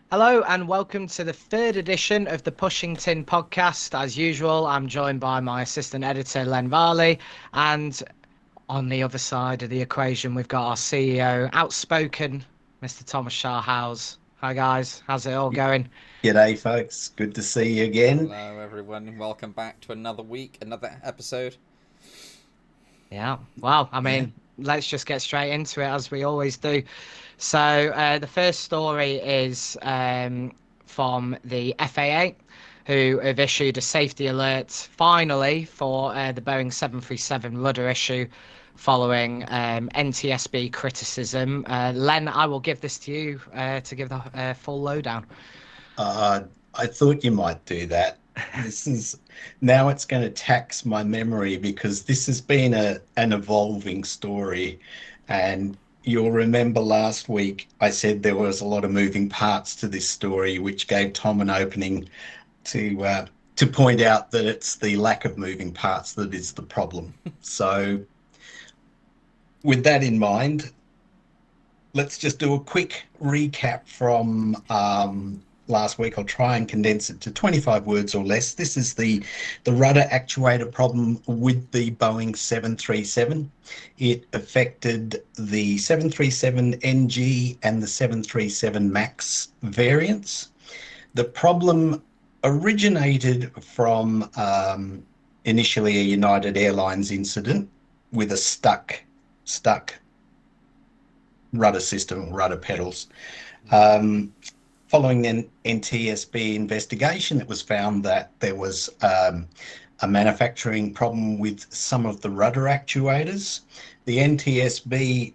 Hello and welcome to the third edition of the Pushington podcast. As usual, I'm joined by my assistant editor, Len Varley, and on the other side of the equation, we've got our CEO, outspoken Mr. Thomas Sharhouse. Hi guys, how's it all going? G'day, folks. Good to see you again. Hello, everyone. Welcome back to another week, another episode. Yeah, well, Yeah. let's just get straight into it as we always do. So, the first story is from the FAA, who have issued a safety alert finally for the Boeing 737 rudder issue following NTSB criticism. Len, I will give this to you to give the full lowdown. Uh, I thought you might do that. This is now it's going to tax my memory because this has been an evolving story. And you'll remember last week I said there was a lot of moving parts to this story, which gave Tom an opening to point out that it's the lack of moving parts that is the problem. So, with that in mind, let's just do a quick recap from last week. I'll try and condense it to 25 words or less. This is the rudder actuator problem with the Boeing 737. It affected the 737 NG and the 737 MAX variants. The problem originated from initially a United Airlines incident with a stuck rudder system, rudder pedals. Following an NTSB investigation, it was found that there was a manufacturing problem with some of the rudder actuators. The NTSB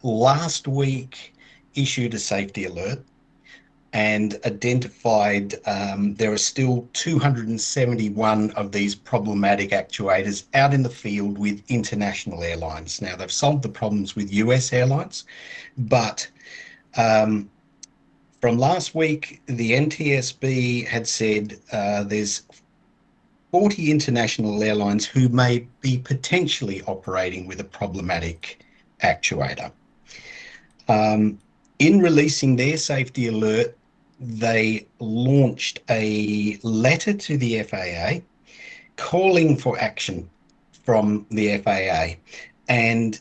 last week issued a safety alert and identified there are still 271 of these problematic actuators out in the field with international airlines. Now, they've solved the problems with US airlines, but from last week, the NTSB had said there's 40 international airlines who may be potentially operating with a problematic actuator. In releasing their safety alert, they launched a letter to the FAA calling for action from the FAA. And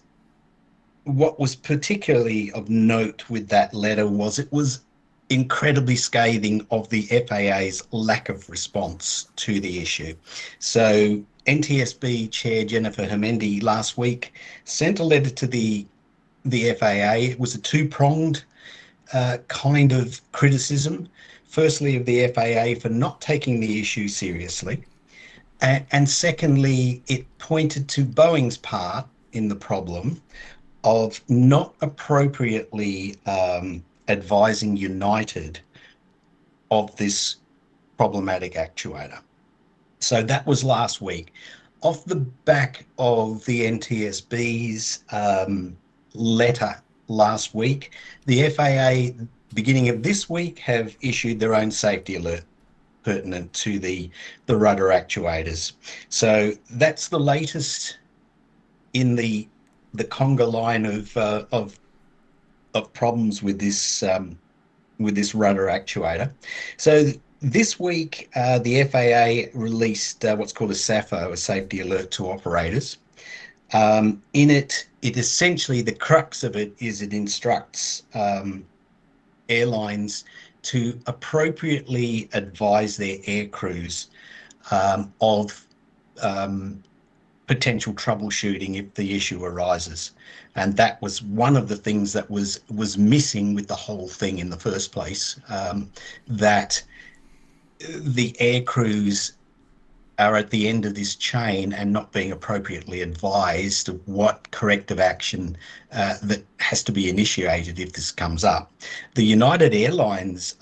what was particularly of note with that letter was it was incredibly scathing of the FAA's lack of response to the issue. So NTSB Chair Jennifer Hemendi last week sent a letter to the FAA. It was a two-pronged kind of criticism. Firstly, of the FAA for not taking the issue seriously. And secondly, it pointed to Boeing's part in the problem of not appropriately advising United of this problematic actuator. So that was last week. Off the back of the NTSB's letter last week, the FAA, beginning of this week, have issued their own safety alert pertinent to the rudder actuators. So that's the latest in the conga line of problems with this rudder actuator. So this week, the FAA released what's called a SAFO, a safety alert to operators. In it essentially, the crux of it is it instructs airlines to appropriately advise their air crews of potential troubleshooting if the issue arises. And that was one of the things that was missing with the whole thing in the first place, that the air crews are at the end of this chain and not being appropriately advised of what corrective action that has to be initiated if this comes up. The United Airlines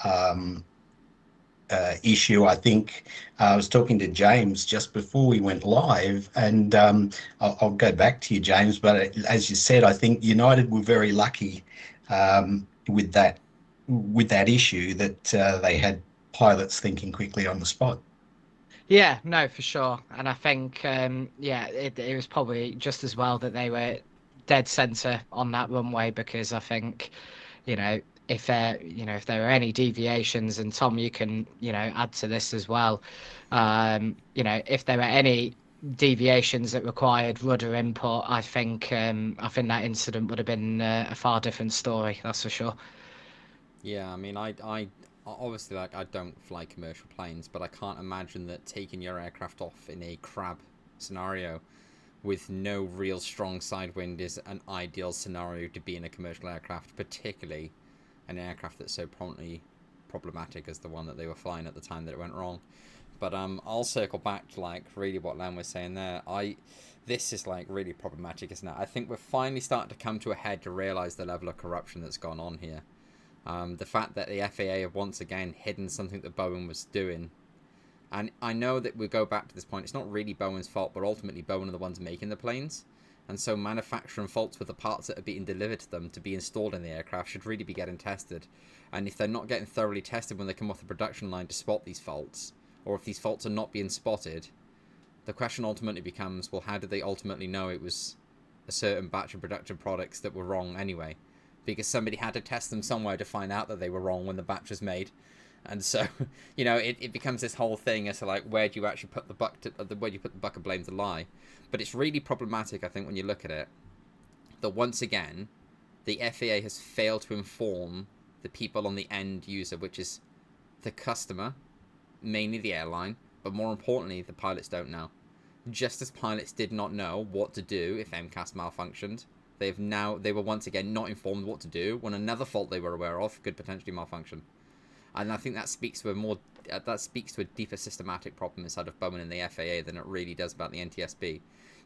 issue, I think I was talking to James just before we went live, and I'll go back to you, James, but as you said, I think United were very lucky with that issue that they had pilots thinking quickly on the spot. Yeah, no, for sure. And I think, it was probably just as well that they were dead center on that runway because I think, you know, if if there are any deviations, and Tom, you can add to this as well. If there are any deviations that required rudder input, I think that incident would have been a far different story. That's for sure. Yeah, I mean, I obviously, like, I don't fly commercial planes, but I can't imagine that taking your aircraft off in a crab scenario with no real strong side wind is an ideal scenario to be in a commercial aircraft, particularly an aircraft that's so prominently problematic as the one that they were flying at the time that it went wrong. But I'll circle back to, like, really what Len was saying there. This is, like, really problematic, isn't it? I think we're finally starting to come to a head to realise the level of corruption that's gone on here. The fact that the FAA have once again hidden something that Boeing was doing. And I know that we go back to this point, it's not really Boeing's fault, but ultimately Boeing are the ones making the planes. And so manufacturing faults with the parts that are being delivered to them to be installed in the aircraft should really be getting tested. And if they're not getting thoroughly tested when they come off the production line to spot these faults, or if these faults are not being spotted, the question ultimately becomes, well, how did they ultimately know it was a certain batch of production products that were wrong anyway? Because somebody had to test them somewhere to find out that they were wrong when the batch was made. And so, it becomes this whole thing as to, like, where do you actually put the where do you put the buck of blame to lie? But it's really problematic, I think, when you look at it, that once again, the FAA has failed to inform the people on the end user, which is the customer, mainly the airline, but more importantly, the pilots don't know. Just as pilots did not know what to do if MCAS malfunctioned, they were once again not informed what to do when another fault they were aware of could potentially malfunction. And I think that speaks to a deeper systematic problem inside of Boeing and the FAA than it really does about the NTSB.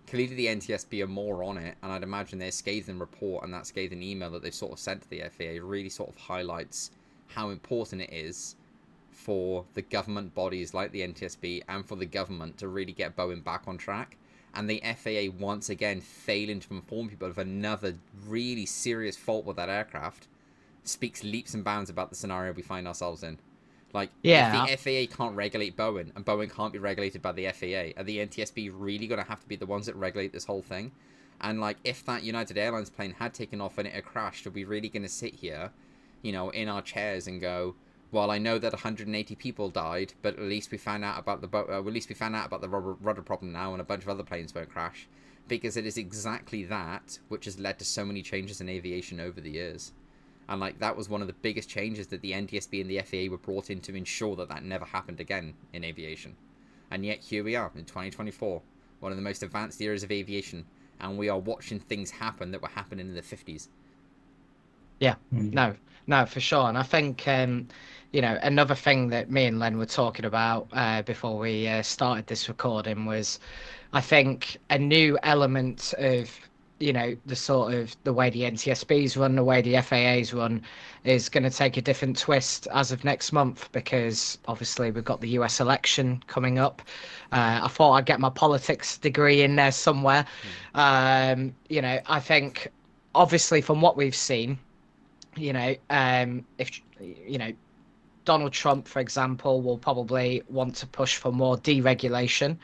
Clearly the NTSB are more on it, and I'd imagine their scathing report and that scathing email that they've sort of sent to the FAA really sort of highlights how important it is for the government bodies like the NTSB and for the government to really get Boeing back on track. And the FAA once again failing to inform people of another really serious fault with that aircraft speaks leaps and bounds about the scenario we find ourselves in. Like, Yeah. if the FAA can't regulate Boeing, and Boeing can't be regulated by the FAA, are the NTSB really going to have to be the ones that regulate this whole thing? And, like, if that United Airlines plane had taken off and it had crashed, are we really going to sit here, in our chairs and go, well, I know that 180 people died, but at least we found out about the rudder problem now, and a bunch of other planes won't crash, because it is exactly that which has led to so many changes in aviation over the years. And, like, that was one of the biggest changes that the NTSB and the FAA were brought in to ensure that that never happened again in aviation. And yet here we are in 2024, one of the most advanced eras of aviation, and we are watching things happen that were happening in the 50s. Yeah, no, for sure. And I think, another thing that me and Len were talking about before we started this recording was, I think, a new element of, the sort of the way the NTSBs run, the way the FAAs run, is going to take a different twist as of next month, because obviously we've got the US election coming up. I thought I'd get my politics degree in there somewhere. I think, obviously, from what we've seen, if Donald Trump, for example, will probably want to push for more deregulation,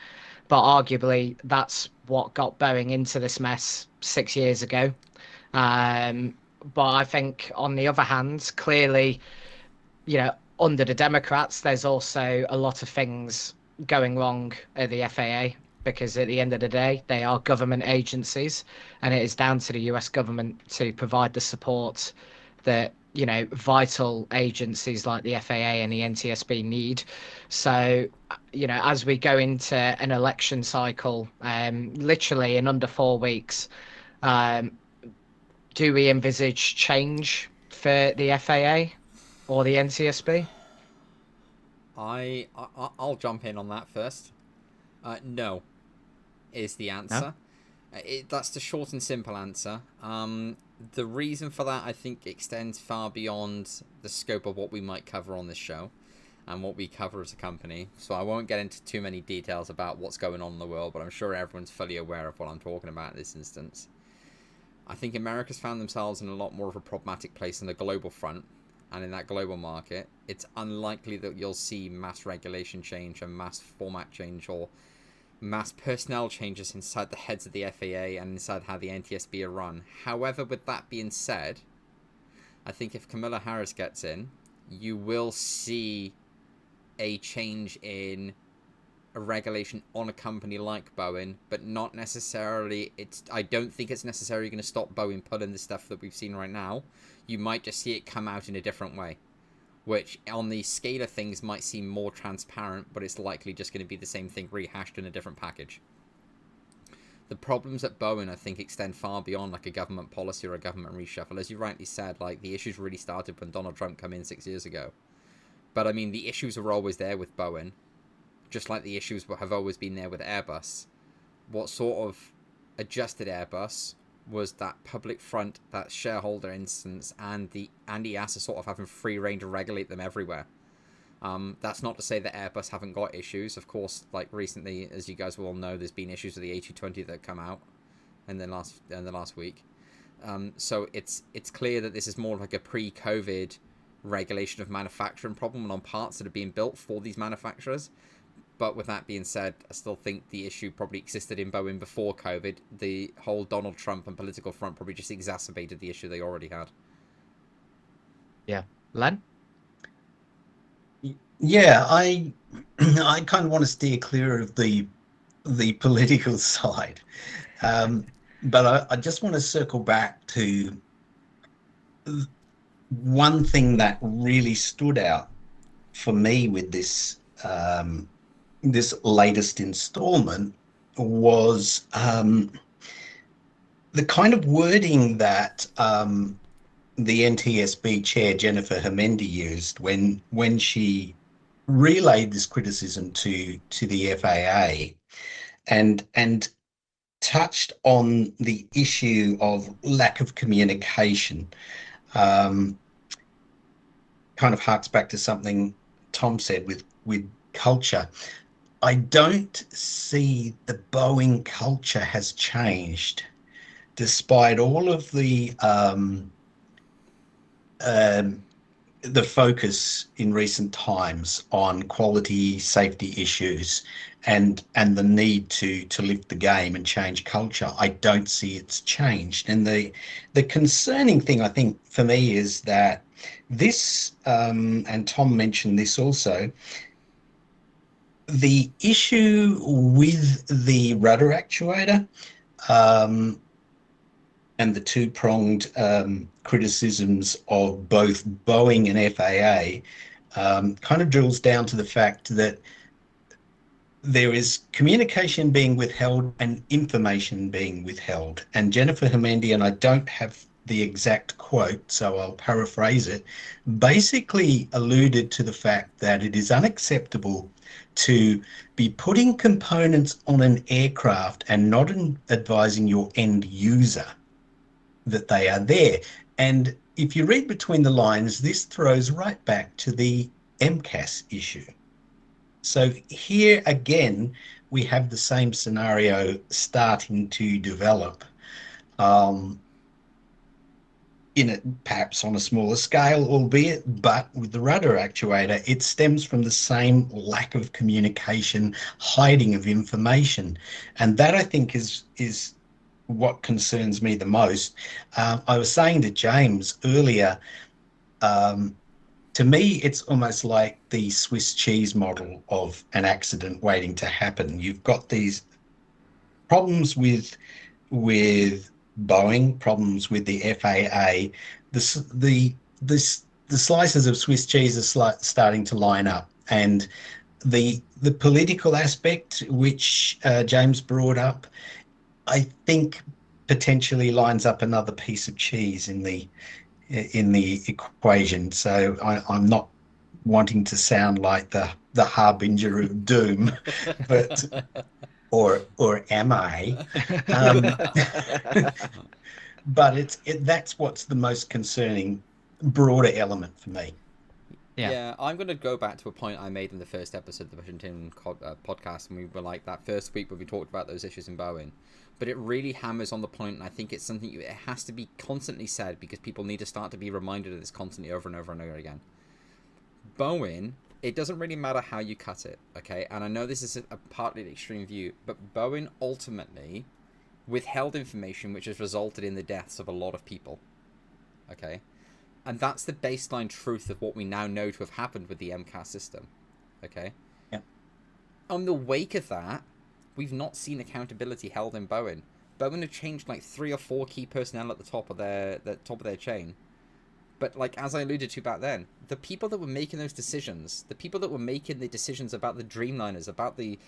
but arguably that's what got Boeing into this mess 6 years ago. But I think, on the other hand, clearly, under the Democrats, there's also a lot of things going wrong at the FAA, because at the end of the day, they are government agencies, and it is down to the US government to provide the support that vital agencies like the FAA and the NTSB need. So, as we go into an election cycle, literally in under 4 weeks, do we envisage change for the FAA or the NTSB? I'll jump in on that first. No, is the answer. No? That's the short and simple answer. The reason for that, I think, extends far beyond the scope of what we might cover on this show and what we cover as a company. So I won't get into too many details about what's going on in the world, but I'm sure everyone's fully aware of what I'm talking about in this instance. I think America's found themselves in a lot more of a problematic place on the global front, and in that global market, it's unlikely that you'll see mass regulation change and mass format change or mass personnel changes inside the heads of the FAA and inside how the NTSB are run. However, with that being said, I think if Kamala Harris gets in, you will see a change in a regulation on a company like Boeing, but not necessarily. I don't think it's necessarily going to stop Boeing pulling the stuff that we've seen right now. You might just see it come out in a different way, which on the scale of things might seem more transparent, but it's likely just going to be the same thing rehashed in a different package. The problems at Boeing, I think, extend far beyond like a government policy or a government reshuffle. As you rightly said, like the issues really started when Donald Trump came in 6 years ago. But I mean, the issues were always there with Boeing, just like the issues have always been there with Airbus. What sort of adjusted Airbus was that public front, that shareholder instance, and the EASA sort of having free rein to regulate them everywhere. That's not to say that Airbus haven't got issues. Of course, like recently, as you guys will all know, there's been issues with the A320 that have come out in the last week. So it's clear that this is more like a pre-COVID regulation of manufacturing problem and on parts that are being built for these manufacturers. But with that being said, I still think the issue probably existed in Boeing before COVID. The whole Donald Trump and political front probably just exacerbated the issue they already had. Yeah. Len? Yeah, I kind of want to steer clear of the political side, but I just want to circle back to one thing that really stood out for me with this this latest installment was the kind of wording that the NTSB chair Jennifer Hemendi used when she relayed this criticism to the FAA and touched on the issue of lack of communication. Kind of harks back to something Tom said with culture. I don't see the Boeing culture has changed, despite all of the focus in recent times on quality safety issues and the need to lift the game and change culture. I don't see it's changed. And the concerning thing, I think, for me is that this, and Tom mentioned this also, the issue with the rudder actuator and the two-pronged criticisms of both Boeing and FAA kind of drills down to the fact that there is communication being withheld and information being withheld. And Jennifer Hemendi, and I don't have the exact quote, so I'll paraphrase it, basically alluded to the fact that it is unacceptable to be putting components on an aircraft and not advising your end user that they are there. And if you read between the lines, this throws right back to the MCAS issue. So here again, we have the same scenario starting to develop. In it, perhaps on a smaller scale, albeit, but with the rudder actuator, it stems from the same lack of communication, hiding of information. And that, I think, is what concerns me the most. I was saying to James earlier, to me, it's almost like the Swiss cheese model of an accident waiting to happen. You've got these problems with Boeing, problems with the FAA. The slices of Swiss cheese are starting to line up, and the political aspect, which James brought up, I think potentially lines up another piece of cheese in the equation. So I'm not wanting to sound like the harbinger of doom, but or am I? But that's what's the most concerning broader element for me. Yeah, I'm going to go back to a point I made in the first episode of the Washington podcast, and we were like that first week where we talked about those issues in Boeing. But it really hammers on the point, and I think it's something it has to be constantly said because people need to start to be reminded of this constantly over and over and over again. Boeing, it doesn't really matter how you cut it, okay? And I know this is a partly the extreme view, but Boeing ultimately withheld information which has resulted in the deaths of a lot of people, okay? And that's the baseline truth of what we now know to have happened with the MCAS system. Okay? Yeah. On the wake of that, we've not seen accountability held in Boeing. Boeing have changed like 3 or 4 key personnel at the top of their chain. But like as I alluded to back then, the people that were making those decisions, the people that were making the decisions about the Dreamliners, about the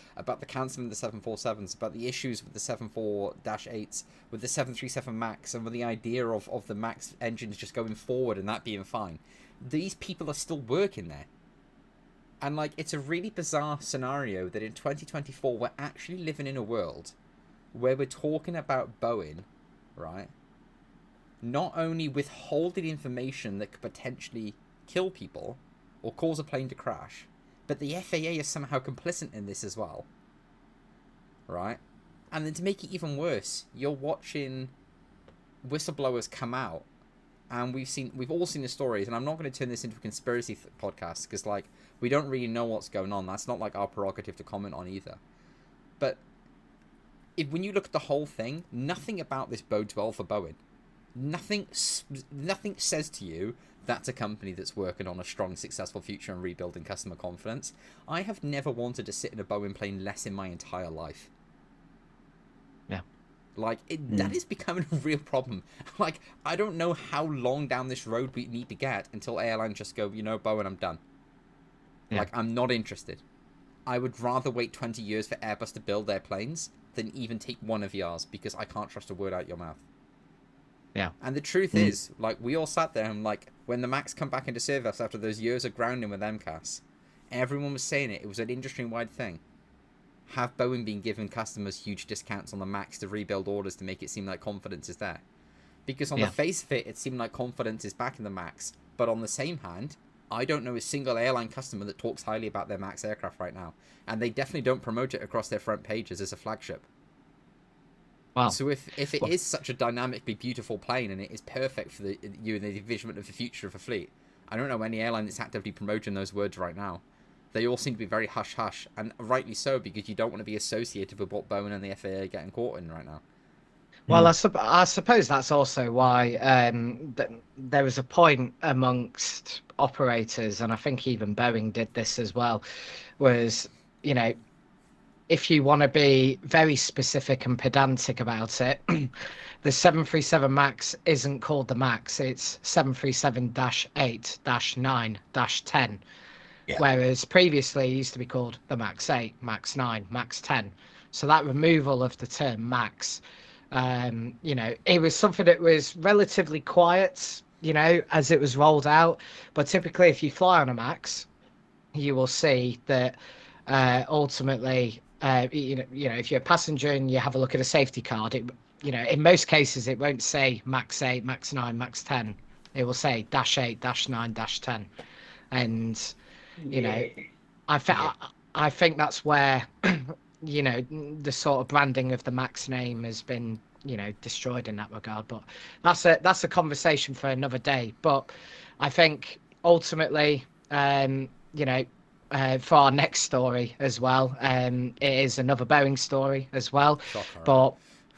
cancelling the 747s, about the issues with the 74-8s, with the 737 Max, and with the idea of the Max engines just going forward and that being fine, these people are still working there. And like it's a really bizarre scenario that in 2024 we're actually living in a world where we're talking about Boeing, right? Not only withholding information that could potentially kill people or cause a plane to crash, but the FAA is somehow complicit in this as well. Right? And then to make it even worse, you're watching whistleblowers come out, and we've all seen the stories, and I'm not going to turn this into a conspiracy podcast because like we don't really know what's going on. That's not like our prerogative to comment on either. But when you look at the whole thing, nothing about this bodes well for Boeing. Nothing says to you that's a company that's working on a strong, successful future and rebuilding customer confidence. I have never wanted to sit in a Boeing plane less in my entire life. Yeah. Like, that is becoming a real problem. Like, I don't know how long down this road we need to get until airlines just go, you know, Boeing, I'm done. Yeah. Like, I'm not interested. I would rather wait 20 years for Airbus to build their planes than even take one of yours because I can't trust a word out your mouth. Yeah. And the truth is, like, we all sat there and, like, when the Max come back into service after those years of grounding with MCAS, everyone was saying it. It was an industry-wide thing. Have Boeing been giving customers huge discounts on the Max to rebuild orders to make it seem like confidence is there? Because on the face of it seemed like confidence is back in the Max. But on the same hand, I don't know a single airline customer that talks highly about their Max aircraft right now. And they definitely don't promote it across their front pages as a flagship. Wow. So if it is such a dynamically beautiful plane and it is perfect for the envisionment of the future of a fleet, I don't know any airline that's actively promoting those words right now. They all seem to be very hush-hush, and rightly so, because you don't want to be associated with what Boeing and the FAA are getting caught in right now. Well, I suppose that's also why there was a point amongst operators, and I think even Boeing did this as well, was, you know, if you want to be very specific and pedantic about it, the 737 MAX isn't called the MAX, it's 737-8-9-10. Yeah. Whereas previously it used to be called the MAX 8, MAX 9, MAX 10. So that removal of the term MAX, you know, it was something that was relatively quiet, you know, as it was rolled out. But typically if you fly on a MAX, you will see that ultimately, you know, if you're a passenger and you have a look at a safety card, it, you know, in most cases it won't say MAX 8, MAX 9, MAX 10. It will say -8, -9, -10. And you know, I think that's where you know, the sort of branding of the Max name has been, you know, destroyed in that regard. But that's a conversation for another day. But I think ultimately, you know, for our next story as well, it is another Boeing story as well.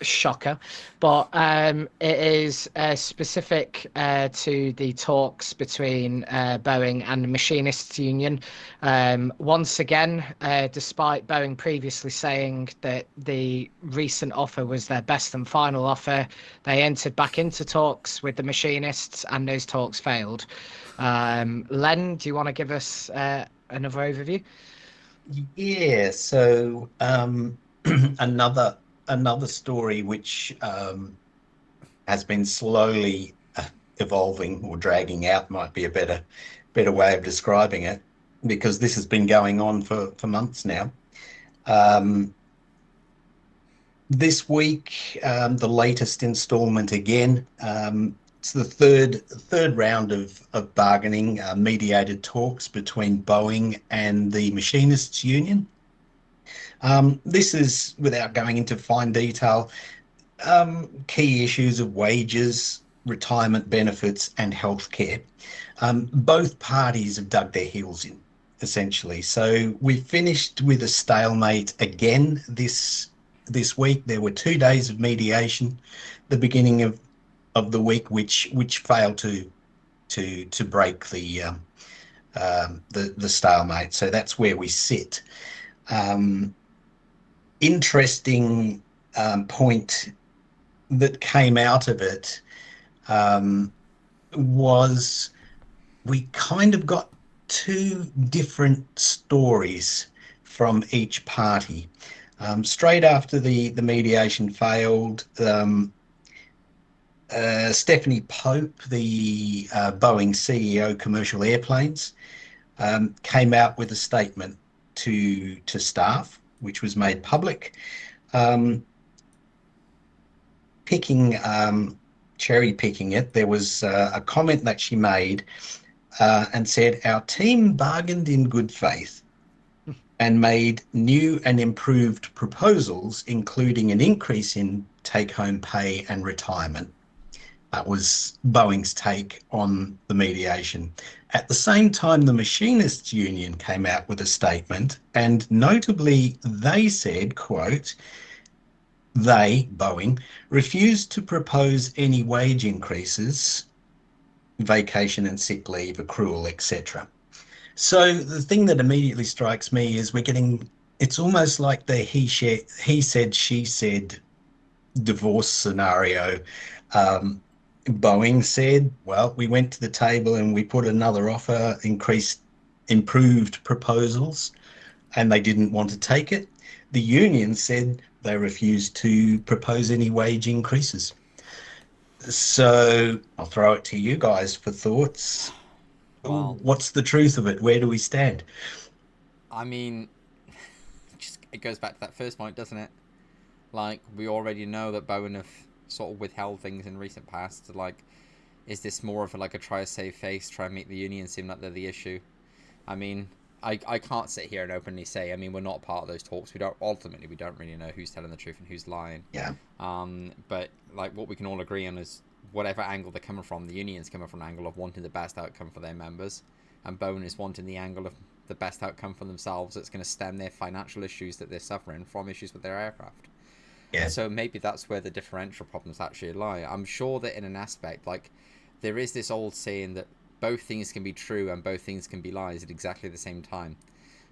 Shocker, but it is specific to the talks between Boeing and the Machinists Union. Once again, despite Boeing previously saying that the recent offer was their best and final offer, they entered back into talks with the Machinists, and those talks failed. Len, do you want to give us another overview? Yeah, so another story which has been slowly evolving or dragging out might be a better way of describing it, because this has been going on for months now. This week, the latest installment again. It's the third round of bargaining, mediated talks between Boeing and the Machinists Union. This is, without going into fine detail, key issues of wages, retirement benefits, and healthcare. Both parties have dug their heels in, essentially. So we finished with a stalemate again this week. There were 2 days of mediation, the beginning of the week, which failed to to break the stalemate. So that's where we sit. Interesting point that came out of it was we kind of got two different stories from each party. Straight after the mediation failed, Stephanie Pope, the Boeing CEO commercial airplanes, came out with a statement to staff, which was made public, um, picking cherry picking it. There was a comment that she made and said, "Our team bargained in good faith and made new and improved proposals, including an increase in take-home pay and retirement." That was Boeing's take on the mediation. At the same time, the Machinists Union came out with a statement, and notably, they said, quote, they, Boeing, refused to propose any wage increases, vacation and sick leave, accrual, etc. So the thing that immediately strikes me is it's almost like the he said, she said divorce scenario. Um, Boeing said, well, we went to the table and we put another offer, improved proposals, and they didn't want to take it. The union said they refused to propose any wage increases. So I'll throw it to you guys for thoughts. Well, What's the truth of it? Where do we stand? I mean, it goes back to that first point, doesn't it? Like, we already know that Boeing have sort of withheld things in recent past. Like, is this more of a try to save face, try and make the union seem like they're the issue? I mean, I can't sit here and openly say, I mean, we're not part of those talks. We don't really know who's telling the truth and who's lying. Yeah. But like, what we can all agree on is whatever angle they're coming from, the union's coming from an angle of wanting the best outcome for their members, and Boeing is wanting the angle of the best outcome for themselves that's going to stem their financial issues that they're suffering from issues with their aircraft. Yeah. So maybe that's where the differential problems actually lie. I'm sure that in an aspect, like, there is this old saying that both things can be true and both things can be lies at exactly the same time.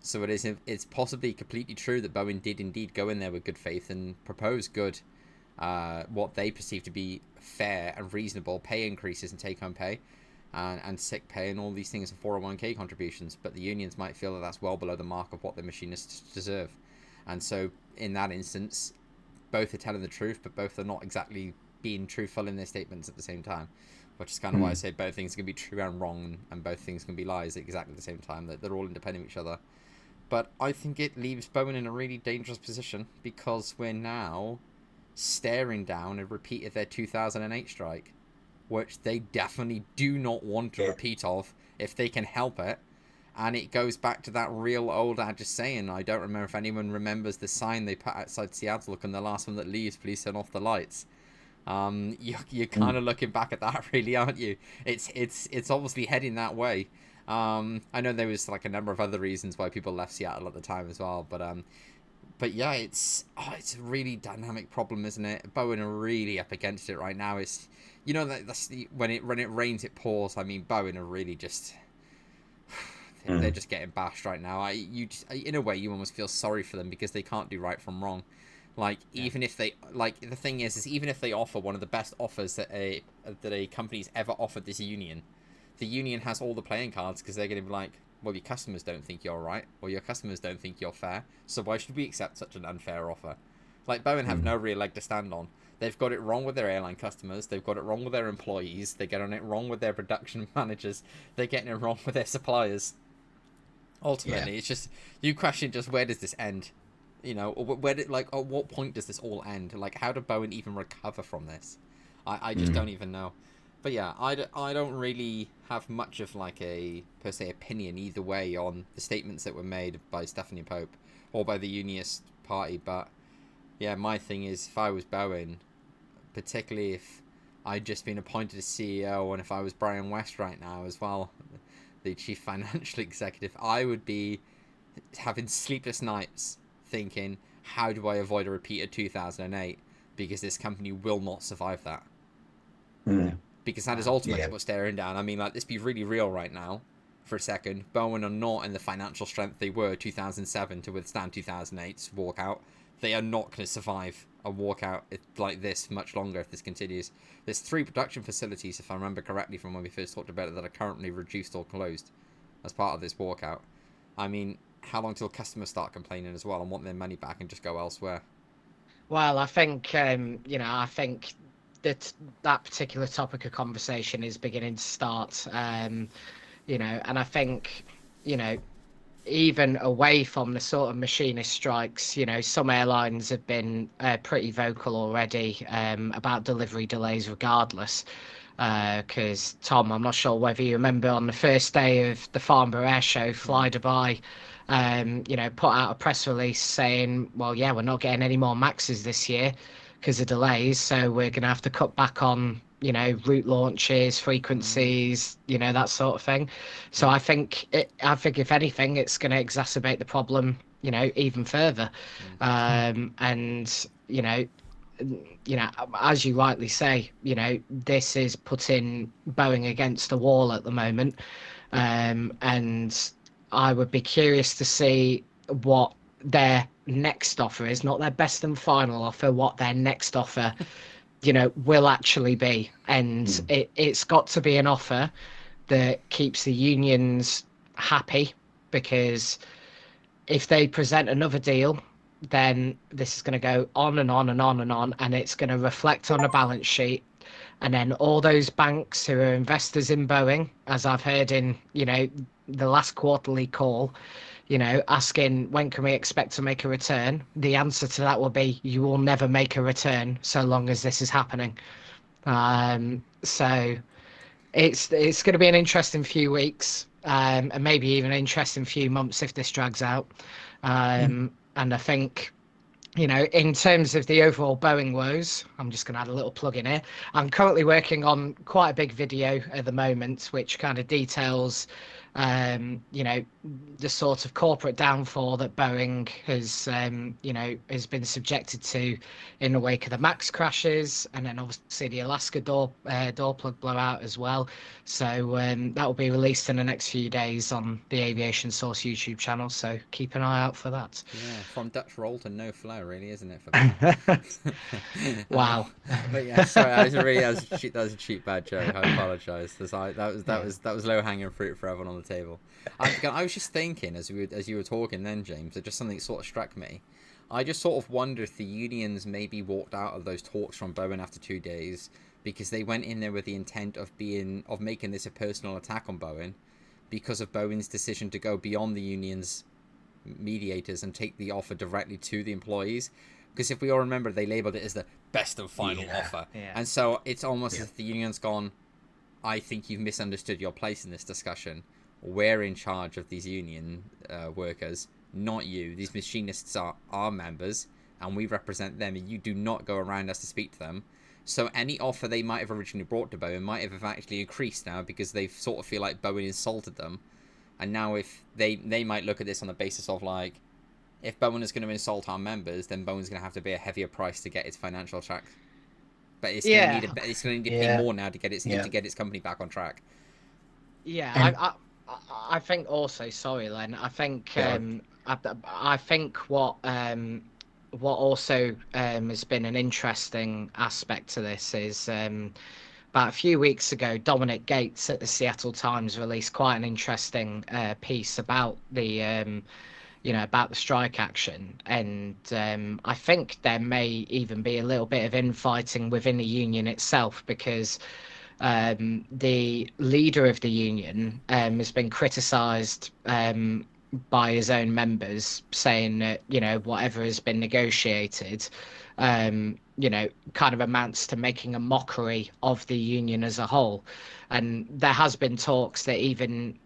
So it's possibly completely true that Boeing did indeed go in there with good faith and propose good, what they perceive to be fair and reasonable pay increases and take-home pay, and sick pay and all these things and 401k contributions. But the unions might feel that that's well below the mark of what the machinists deserve. And so in that instance, both are telling the truth, but both are not exactly being truthful in their statements at the same time, which is kind of why I say both things can be true and wrong, and both things can be lies at exactly the same time, that they're all independent of each other. But I think it leaves Boeing in a really dangerous position, because we're now staring down a repeat of their 2008 strike, which they definitely do not want to repeat of if they can help it. And it goes back to that real old adage saying, I don't remember if anyone remembers the sign they put outside Seattle, look, on the last one that leaves, please turn off the lights. You're kind of looking back at that, really, aren't you? It's obviously heading that way. I know there was like a number of other reasons why people left Seattle at the time as well, but yeah, it's a really dynamic problem, isn't it? Boeing are really up against it right now. It's, you know, that's when it rains, it pours. I mean, Boeing are really just they're just getting bashed right now. In a way, you almost feel sorry for them, because they can't do right from wrong. Like, even if they, like, the thing is even if they offer one of the best offers that a company's ever offered this union, the union has all the playing cards, because they're going to be like, well, your customers don't think you're right, or your customers don't think you're fair, so why should we accept such an unfair offer? Like, Boeing have no real leg to stand on. They've got it wrong with their airline customers, they've got it wrong with their employees, they're getting it wrong with their production managers, they're getting it wrong with their suppliers. Ultimately, it's just, you question just, where does this end? You know, at what point does this all end? Like, how do Boeing even recover from this? I just don't even know. But yeah, I don't really have much of like a, per se, opinion either way on the statements that were made by Stephanie Pope or by the Unionist Party. But yeah, my thing is, if I was Boeing, particularly if I'd just been appointed as CEO, and if I was Brian West right now as well, the chief financial executive, I would be having sleepless nights thinking, how do I avoid a repeat of 2008? Because this company will not survive that. because that is Wow. ultimately Yeah. what's staring down. I mean, like, let's be really real right now for a second. Boeing are not in the financial strength they were 2007 to withstand 2008's walkout. They are not going to survive a walkout like this much longer if this continues. There's 3 production facilities, if I remember correctly from when we first talked about it, that are currently reduced or closed as part of this walkout. I mean, how long till customers start complaining as well and want their money back and just go elsewhere? Well, I think I think that particular topic of conversation is beginning to start. And I think, you know, even away from the sort of machinist strikes, some airlines have been pretty vocal already about delivery delays, regardless. Because Tom, I'm not sure whether you remember on the first day of the Farnborough Air Show, Fly Dubai, put out a press release saying, well, yeah, we're not getting any more Maxes this year because of delays, so we're going to have to cut back on, route launches, frequencies, that sort of thing. So I think if anything, it's going to exacerbate the problem, even further. And as you rightly say, this is putting Boeing against the wall at the moment. And I would be curious to see what their next offer is, not their best and final offer, what their next offer, will actually be. And Mm. it's got to be an offer that keeps the unions happy, because if they present another deal, then this is going to go on and on and on and on, and it's going to reflect on a balance sheet. And then all those banks who are investors in Boeing, as I've heard in, the last quarterly call, asking when can we expect to make a return, the answer to that will be you will never make a return so long as this is happening. So it's going to be an interesting few weeks, and maybe even an interesting few months if this drags out. And I think, in terms of the overall Boeing woes, I'm just going to add a little plug in here. I'm currently working on quite a big video at the moment, which kind of details, the sort of corporate downfall that Boeing has been subjected to in the wake of the Max crashes, and then obviously the Alaska door plug blowout as well. So that will be released in the next few days on the AviationSource YouTube channel. So keep an eye out for that. Yeah, from Dutch roll to no flow, really, isn't it, for Boeing? Wow. But yeah, sorry, that was a cheap bad joke. I apologise. That was low hanging fruit for everyone on the table. I was just thinking as you were talking then, James, that just something sort of struck me. I just sort of wonder if the unions maybe walked out of those talks from Boeing after 2 days because they went in there with the intent of making this a personal attack on Boeing because of Boeing's decision to go beyond the unions mediators and take the offer directly to the employees, because if we all remember, they labeled it as the best and final offer. And so it's almost as if the union's gone, I think you've misunderstood your place in this discussion. We're in charge of these union workers, not you. These machinists are our members and we represent them, and you do not go around us to speak to them. So any offer they might have originally brought to Boeing might have actually increased now because they sort of feel like Boeing insulted them. And now if they might look at this on the basis of, like, if Boeing is going to insult our members, then Boeing's going to have to pay a heavier price to get its financial track. But it's going to need to pay more now to get its company back on track. Yeah, And I think also, sorry, Len. I think I think what also has been an interesting aspect to this is about a few weeks ago, Dominic Gates at the Seattle Times released quite an interesting piece about the about the strike action, and I think there may even be a little bit of infighting within the union itself, because the leader of the union has been criticised by his own members, saying that whatever has been negotiated kind of amounts to making a mockery of the union as a whole. And there has been talks that even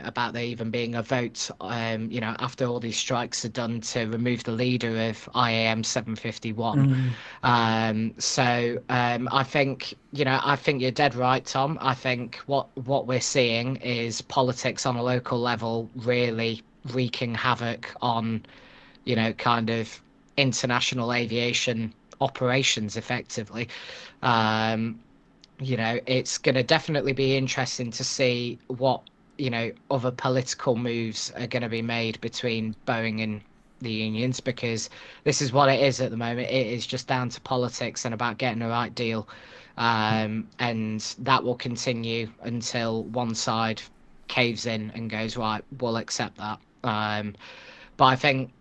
about there even being a vote after all these strikes are done, to remove the leader of IAM 751. I think you're dead right, Tom. I think what we're seeing is politics on a local level really wreaking havoc on kind of international aviation operations effectively. it's going to definitely be interesting to see what, other political moves are going to be made between Boeing and the unions, because this is what it is at the moment. It is just down to politics and about getting the right deal. And that will continue until one side caves in and goes, right, we'll accept that. But I think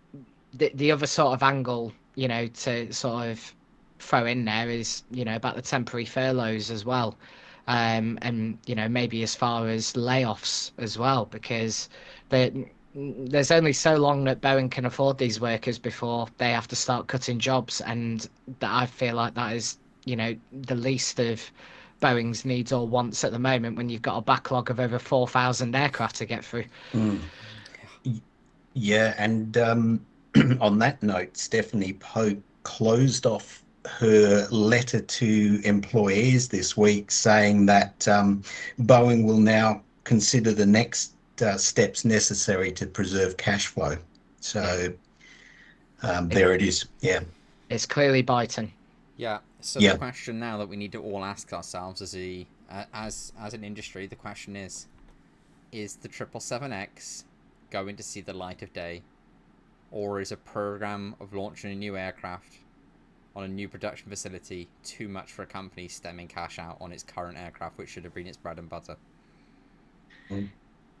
the other sort of angle, to sort of throw in there is, about the temporary furloughs as well. And, maybe as far as layoffs as well, because there's only so long that Boeing can afford these workers before they have to start cutting jobs. And that I feel like that is, the least of Boeing's needs or wants at the moment when you've got a backlog of over 4,000 aircraft to get through. Mm. Yeah, and on that note, Stephanie Pope closed off her letter to employees this week saying that Boeing will now consider the next steps necessary to preserve cash flow. So there it is. Yeah. It's clearly biting. Yeah. So the Yeah. question now that we need to all ask ourselves as an industry, the question is the 777X going to see the light of day, or is a program of launching a new aircraft on a new production facility too much for a company stemming cash out on its current aircraft, which should have been its bread and butter?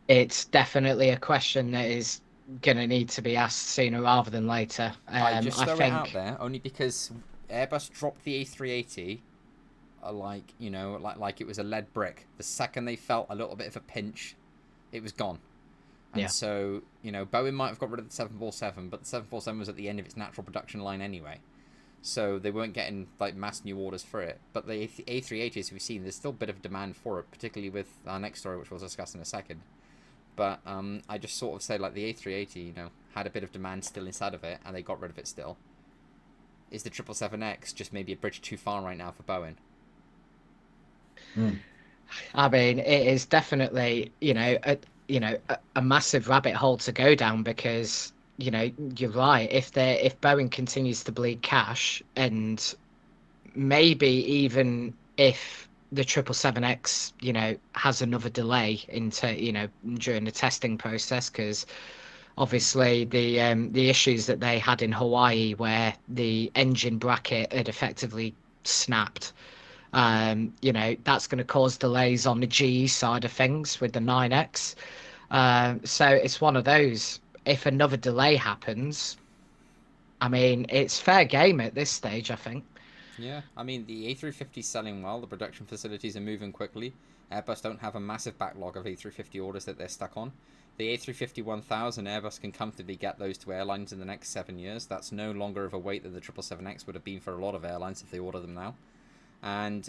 It's definitely a question that is going to need to be asked sooner rather than later. I just I throw think it out there only because Airbus dropped the A380 like it was a lead brick. The second they felt a little bit of a pinch, it was gone. And so, Boeing might have got rid of the 747, but the 747 was at the end of its natural production line anyway. So they weren't getting like mass new orders for it. But the A380s we've seen, there's still a bit of demand for it, particularly with our next story, which we'll discuss in a second. But I just sort of say like the A380, had a bit of demand still inside of it, and they got rid of it still. Is the 777X just maybe a bridge too far right now for Boeing? I mean, it is definitely, a massive rabbit hole to go down, because, you're right. If Boeing continues to bleed cash, and maybe even if the 777X, has another delay into, during the testing process, because obviously the issues that they had in Hawaii where the engine bracket had effectively snapped. That's going to cause delays on the GE side of things with the 9X. So it's one of those. If another delay happens, I mean, it's fair game at this stage, I think. Yeah, I mean, the A350 is selling well. The production facilities are moving quickly. Airbus don't have a massive backlog of A350 orders that they're stuck on. The A350-1000, Airbus can comfortably get those to airlines in the next 7 years. That's no longer of a weight that the 777X would have been for a lot of airlines if they order them now. And,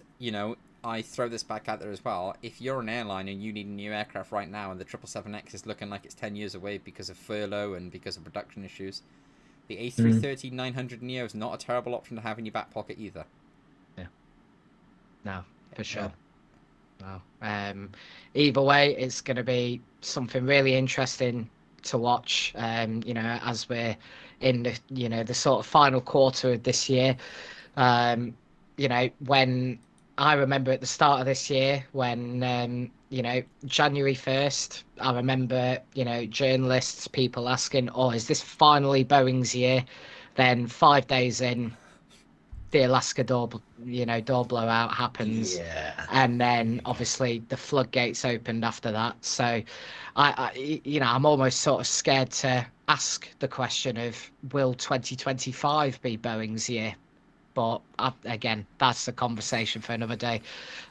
I throw this back out there as well. If you're an airline and you need a new aircraft right now and the 777X is looking like it's 10 years away because of furlough and because of production issues, the A330-900neo is not a terrible option to have in your back pocket either. Yeah. No, for sure. No. Either way, it's going to be something really interesting to watch, as we're in the sort of final quarter of this year. When I remember at the start of this year when, January 1st, I remember, journalists, people asking, oh, is this finally Boeing's year? Then 5 days in, the Alaska door blowout happens. Yeah. And then obviously the floodgates opened after that. So I'm almost sort of scared to ask the question of, will 2025 be Boeing's year? But again, that's a conversation for another day.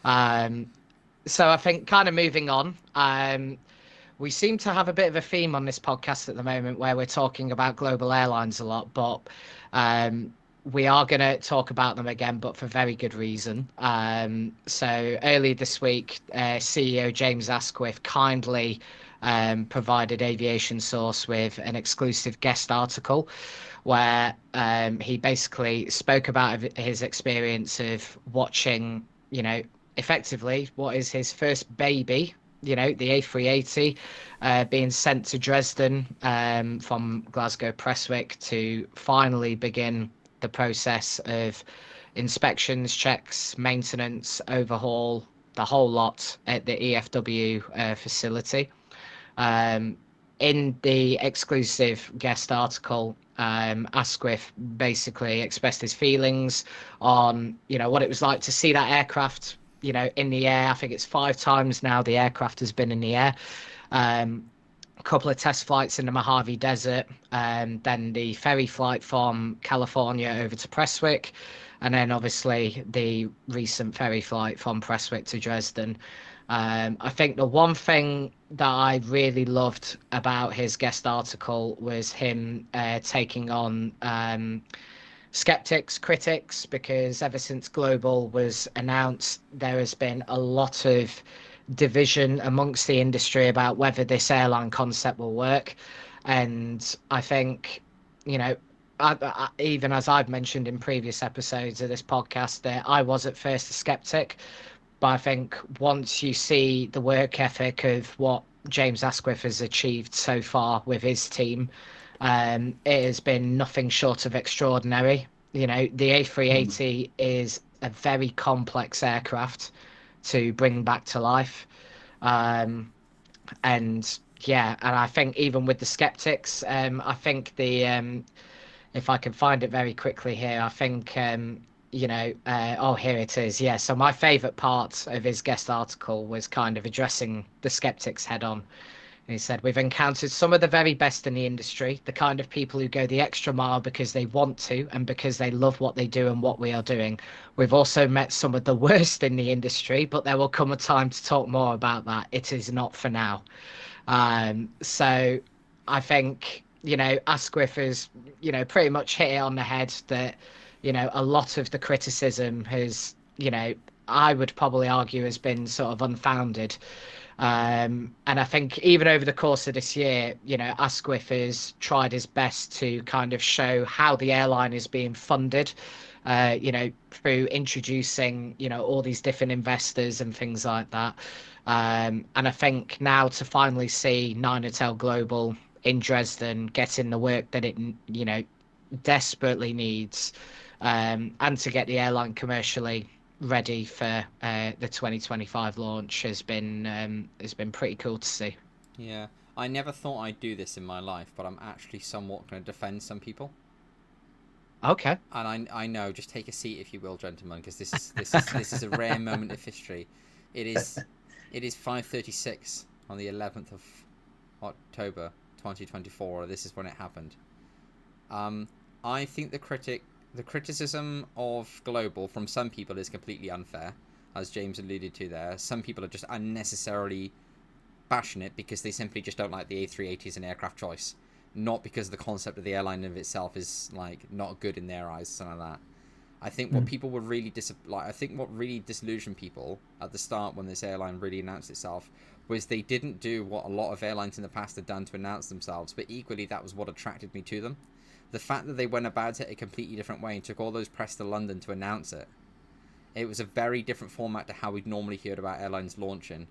So I think kind of moving on, we seem to have a bit of a theme on this podcast at the moment where we're talking about global airlines a lot, but we are going to talk about them again, but for very good reason. So earlier this week, CEO James Asquith kindly provided AviationSource with an exclusive guest article where he basically spoke about his experience of watching, effectively what is his first baby, the A380, being sent to Dresden from Glasgow Prestwick to finally begin the process of inspections, checks, maintenance, overhaul, the whole lot at the EFW facility. Um, in the exclusive guest article, Asquith basically expressed his feelings on, what it was like to see that aircraft, in the air. I think it's 5 times now the aircraft has been in the air. A couple of test flights in the Mojave Desert, then the ferry flight from California over to Prestwick, and then obviously the recent ferry flight from Prestwick to Dresden. I think the one thing that I really loved about his guest article was him taking on skeptics, critics, because ever since Global was announced, there has been a lot of division amongst the industry about whether this airline concept will work. And I think, even as I've mentioned in previous episodes of this podcast, that I was at first a skeptic, but I think once you see the work ethic of what James Asquith has achieved so far with his team, it has been nothing short of extraordinary. The A380 is a very complex aircraft to bring back to life. And yeah, and I think even with the skeptics, I think if I can find it very quickly here, I think, oh, here it is. Yeah. So my favorite part of his guest article was kind of addressing the skeptics head on. And he said, we've encountered some of the very best in the industry, the kind of people who go the extra mile because they want to and because they love what they do and what we are doing. We've also met some of the worst in the industry, but there will come a time to talk more about that. It is not for now. So I think, Asquith has, pretty much hit it on the head that, a lot of the criticism has, I would probably argue has been sort of unfounded. And I think even over the course of this year, Asquith has tried his best to kind of show how the airline is being funded, through introducing, all these different investors and things like that. And I think now to finally see Nine Hotel Global in Dresden getting the work that it, desperately needs, and to get the airline commercially ready for the 2025 launch has been pretty cool to see. Yeah, I never thought I'd do this in my life, but I'm actually somewhat going to defend some people. Okay. And I know, just take a seat if you will, gentlemen, because this is a rare moment of history. It is 5:36 on the 11th of October 2024. This is when it happened. I think the criticism of Global from some people is completely unfair, as James alluded to there. Some people are just unnecessarily bashing it because they simply just don't like the A380 as an aircraft choice, not because the concept of the airline of itself is like not good in their eyes, something like that. I think what people were really what really disillusioned people at the start when this airline really announced itself was they didn't do what a lot of airlines in the past had done to announce themselves, but equally that was what attracted me to them. The fact that they went about it a completely different way and took all those press to London to announce it. It was a very different format to how we'd normally heard about airlines launching.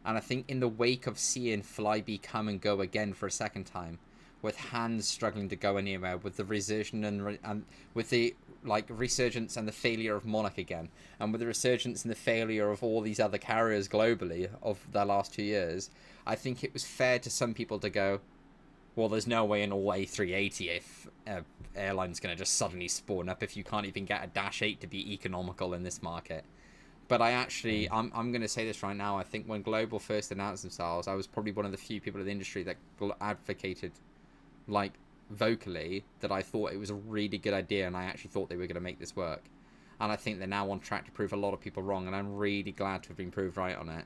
And I think in the wake of seeing Flybe come and go again for a second time, with Hands struggling to go anywhere, with the resurgence and with the resurgence and the failure of Monarch again, and with the resurgence and the failure of all these other carriers globally of the last 2 years, I think it was fair to some people to go, well, there's no way in all A380 if airline's going to just suddenly spawn up if you can't even get a Dash 8 to be economical in this market. But I'm going to say this right now. I think when Global first announced themselves, I was probably one of the few people in the industry that advocated, vocally, that I thought it was a really good idea and I actually thought they were going to make this work. And I think they're now on track to prove a lot of people wrong, and I'm really glad to have been proved right on it,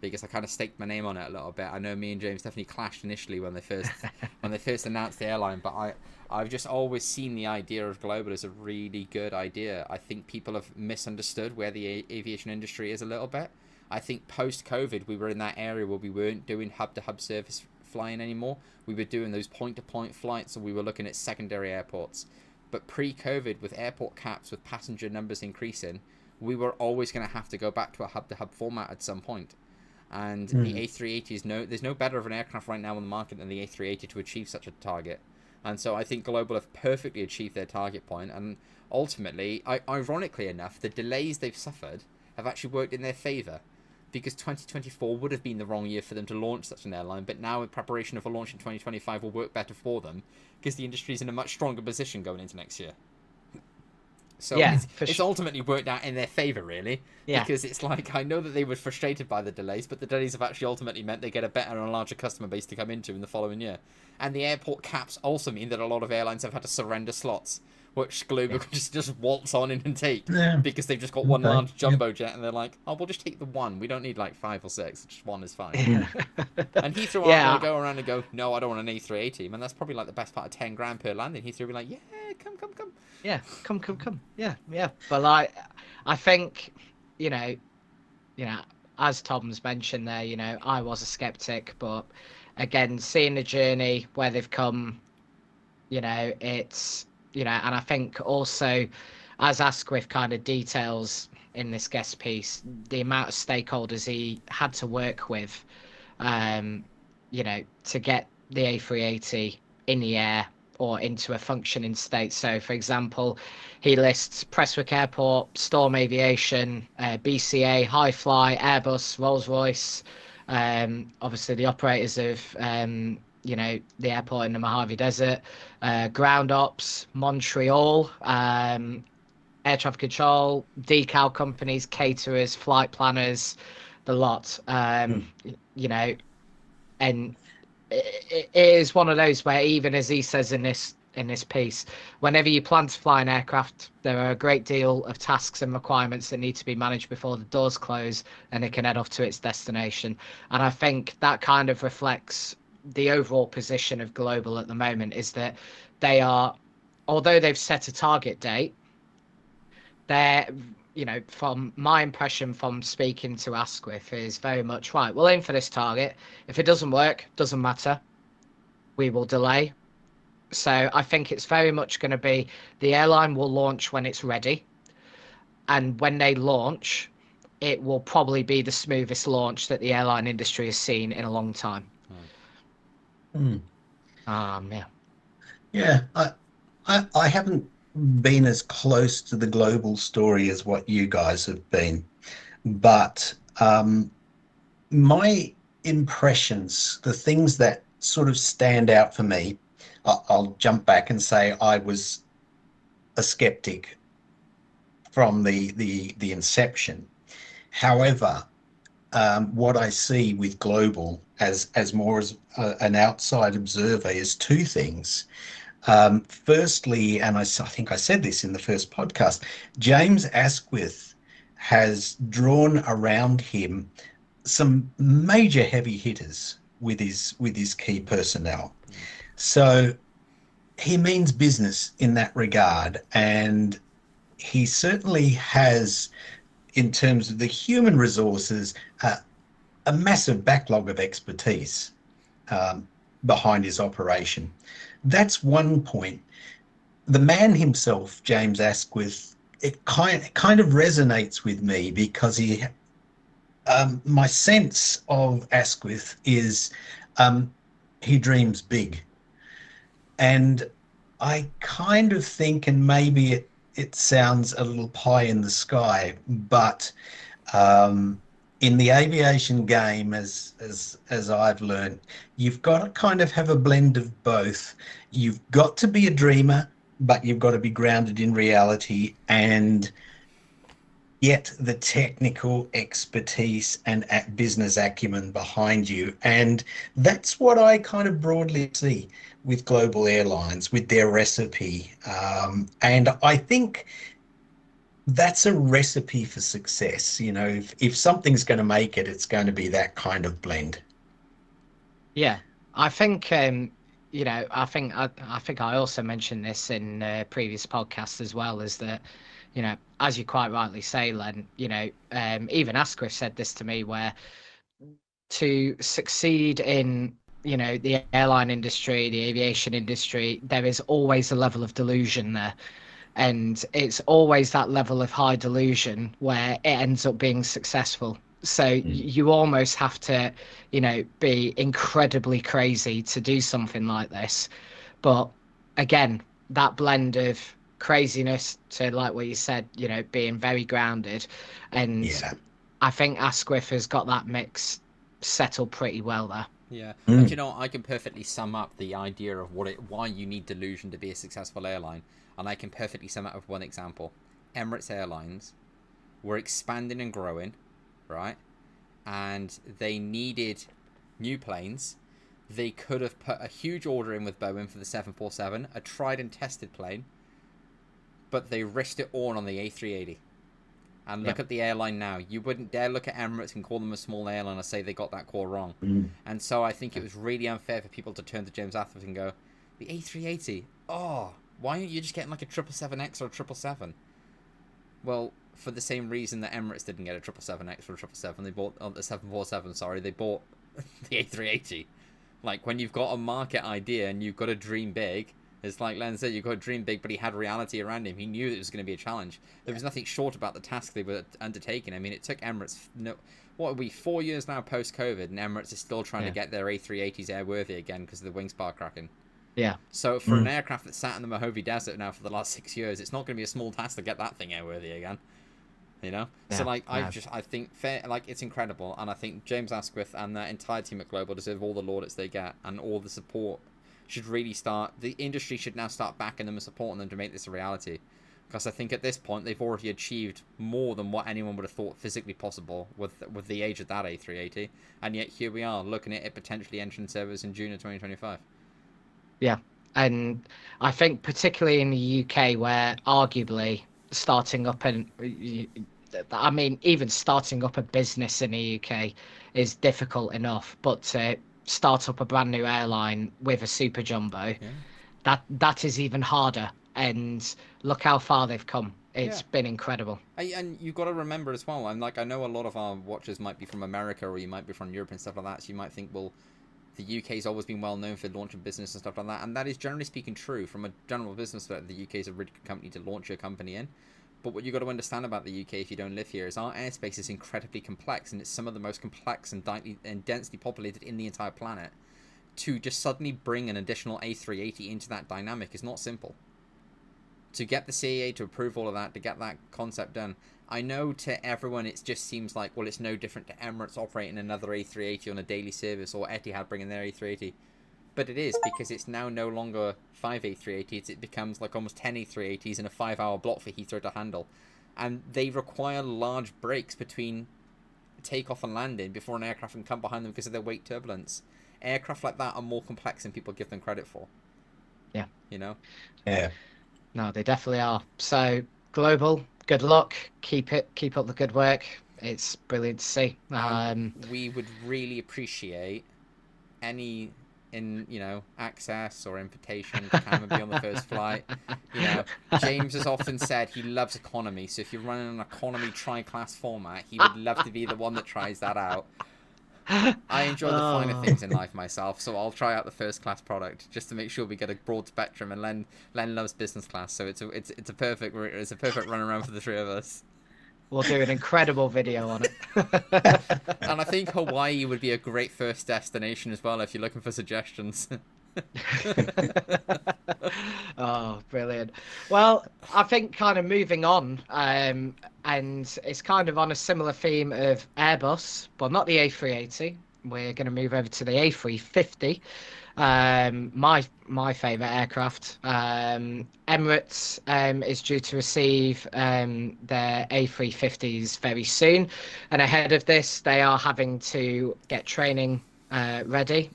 because I kind of staked my name on it a little bit. I know me and James definitely clashed initially when they first announced the airline, but I've just always seen the idea of Global as a really good idea. I think people have misunderstood where the aviation industry is a little bit. I think post-COVID, we were in that area where we weren't doing hub-to-hub service flying anymore. We were doing those point-to-point flights, and we were looking at secondary airports. But pre-COVID, with airport caps, with passenger numbers increasing, we were always going to have to go back to a hub-to-hub format at some point. And the A380 there's no better of an aircraft right now on the market than the A380 to achieve such a target. And so I think Global have perfectly achieved their target point, and ultimately, ironically enough, the delays they've suffered have actually worked in their favour, because 2024 would have been the wrong year for them to launch such an airline, but now in preparation of a launch in 2025 will work better for them, because the industry is in a much stronger position going into next year. So Yeah, it's ultimately worked out in their favour, really, Yeah. because it's like, I know that they were frustrated by the delays, but the delays have actually ultimately meant they get a better and a larger customer base to come into in the following year. And the airport caps also mean that a lot of airlines have had to surrender slots, which Global can just waltz on in and take, Yeah. because they've just got one Okay. large jumbo jet, and they're like, oh, we'll just take the one. We don't need like 5 or 6. Just one is fine. And Heathrow aren't going to go around and go, no, I don't want an A380, and that's probably like the best part of 10 grand per landing. Heathrow will be like, yeah, come. Yeah, come. Yeah. But like, I think, you know, as Tom's mentioned there, I was a skeptic, but again, seeing the journey where they've come, it's, and I think also, as Asquith kind of details in this guest piece, the amount of stakeholders he had to work with, to get the A380 in the air or into a functioning state. So, for example, he lists Prestwick Airport, Storm Aviation, BCA, Highfly, Airbus, Rolls-Royce, obviously the operators of, the airport in the Mojave Desert, Ground Ops, Montreal, air traffic control, decal companies, caterers, flight planners, the lot. And it is one of those where, even as he says in this piece, whenever you plan to fly an aircraft, there are a great deal of tasks and requirements that need to be managed before the doors close and it can head off to its destination. And I think that kind of reflects the overall position of Global at the moment, is that they are, although they've set a target date, they're, from my impression from speaking to Asquith, is very much, right, we'll aim for this target. If it doesn't work, doesn't matter, we will delay. So I think it's very much going to be, the airline will launch when it's ready, and when they launch, it will probably be the smoothest launch that the airline industry has seen in a long time. Yeah. Yeah, I haven't been as close to the Global story as what you guys have been, but my impressions, the things that sort of stand out for me, I'll jump back and say I was a skeptic from the inception. However, what I see with Global as more as an outside observer is two things. Firstly, and I think I said this in the first podcast, James Asquith has drawn around him some major heavy hitters with his key personnel. So he means business in that regard, and he certainly has, in terms of the human resources, a massive backlog of expertise behind his operation. That's one point. The man himself, James Asquith, it kind of resonates with me, because my sense of Asquith is he dreams big. And I kind of think, and maybe it sounds a little pie in the sky, but in the aviation game, as I've learned, you've got to kind of have a blend of both. You've got to be a dreamer, but you've got to be grounded in reality and get the technical expertise and business acumen behind you. And that's what I kind of broadly see with Global Airlines, with their recipe. And I think that's a recipe for success. If something's going to make it, it's going to be that kind of blend. Yeah, I think I think I also mentioned this in previous podcasts as well, is that, as you quite rightly say, Len, even Asquith said this to me, where to succeed in, the airline industry, the aviation industry, there is always a level of delusion there. And it's always that level of high delusion where it ends up being successful. So you almost have to, be incredibly crazy to do something like this. But again, that blend of craziness to, like what you said, being very grounded. And Yeah. I think Asquith has got that mix settled pretty well there. Yeah, and Mm. I can perfectly sum up the idea of why you need delusion to be a successful airline, and I can perfectly sum it up with one example. Emirates Airlines were expanding and growing, right? And they needed new planes. They could have put a huge order in with Boeing for the 747, a tried and tested plane, but they risked it all on the A380. And look at the airline now. You wouldn't dare look at Emirates and call them a small airline or say they got that core wrong. Mm. And so I think it was really unfair for people to turn to James Athwood and go, the A380? Oh, why aren't you just getting like a 777X or a 777? Well, for the same reason that Emirates didn't get a 777X or a 777, they bought the 747. Sorry, they bought the A380. Like, when you've got a market idea and you've got to dream big, it's like Len said, you've got to dream big, but he had reality around him. He knew it was going to be a challenge. There was nothing short about the task they were undertaking. I mean, it took Emirates, what are we, 4 years now post-COVID, and Emirates is still trying to get their A380s airworthy again because of the wing spar cracking. Yeah. So for an aircraft that's sat in the Mojave Desert now for the last 6 years, it's not going to be a small task to get that thing airworthy again. Yeah, so like I think it's incredible, and I think James Asquith and the entire team at Global deserve all the laudits they get, and all the support should really start. The industry should now start backing them and supporting them to make this a reality, because I think at this point they've already achieved more than what anyone would have thought physically possible with the age of that A380, and yet here we are looking at it potentially entering service in June of 2025. Yeah, and I think particularly in the UK, where arguably starting up even starting up a business in the UK is difficult enough, but to start up a brand new airline with a super jumbo, that is even harder. And look how far they've come. It's been incredible. And you've got to remember as well, and like I know a lot of our watchers might be from America or you might be from Europe and stuff like that, so you might think, well, the UK's always been well known for launching business and stuff like that, and that is generally speaking true. From a general business perspective, the UK is a really good company to launch your company in. But what you've got to understand about the UK if you don't live here is our airspace is incredibly complex, and it's some of the most complex and densely populated in the entire planet. To just suddenly bring an additional A380 into that dynamic is not simple. To get the CAA to approve all of that, to get that concept done, I know to everyone it just seems like, well, it's no different to Emirates operating another A380 on a daily service or Etihad bringing their A380. But it is, because it's now no longer 5 A380s, it becomes like almost 10 A380s in a 5-hour block for Heathrow to handle. And they require large breaks between takeoff and landing before an aircraft can come behind them because of their weight turbulence. Aircraft like that are more complex than people give them credit for. Yeah. Yeah. No, they definitely are. So, Global, good luck. Keep up the good work. It's brilliant to see. We would really appreciate any access or invitation to come and be on the first flight. James has often said he loves economy, so if you're running an economy tri-class format, he would love to be the one that tries that out. I enjoy the finer things in life myself, so I'll try out the first class product just to make sure we get a broad spectrum. And Len loves business class, so it's a perfect run around for the three of us. We'll do an incredible video on it. And I think Hawaii would be a great first destination as well if you're looking for suggestions. Oh, brilliant. Well, I think kind of moving on, and it's kind of on a similar theme of Airbus, but not the A380. We're going to move over to the A350. My favourite aircraft. Emirates is due to receive their A350s very soon, and ahead of this, they are having to get training ready.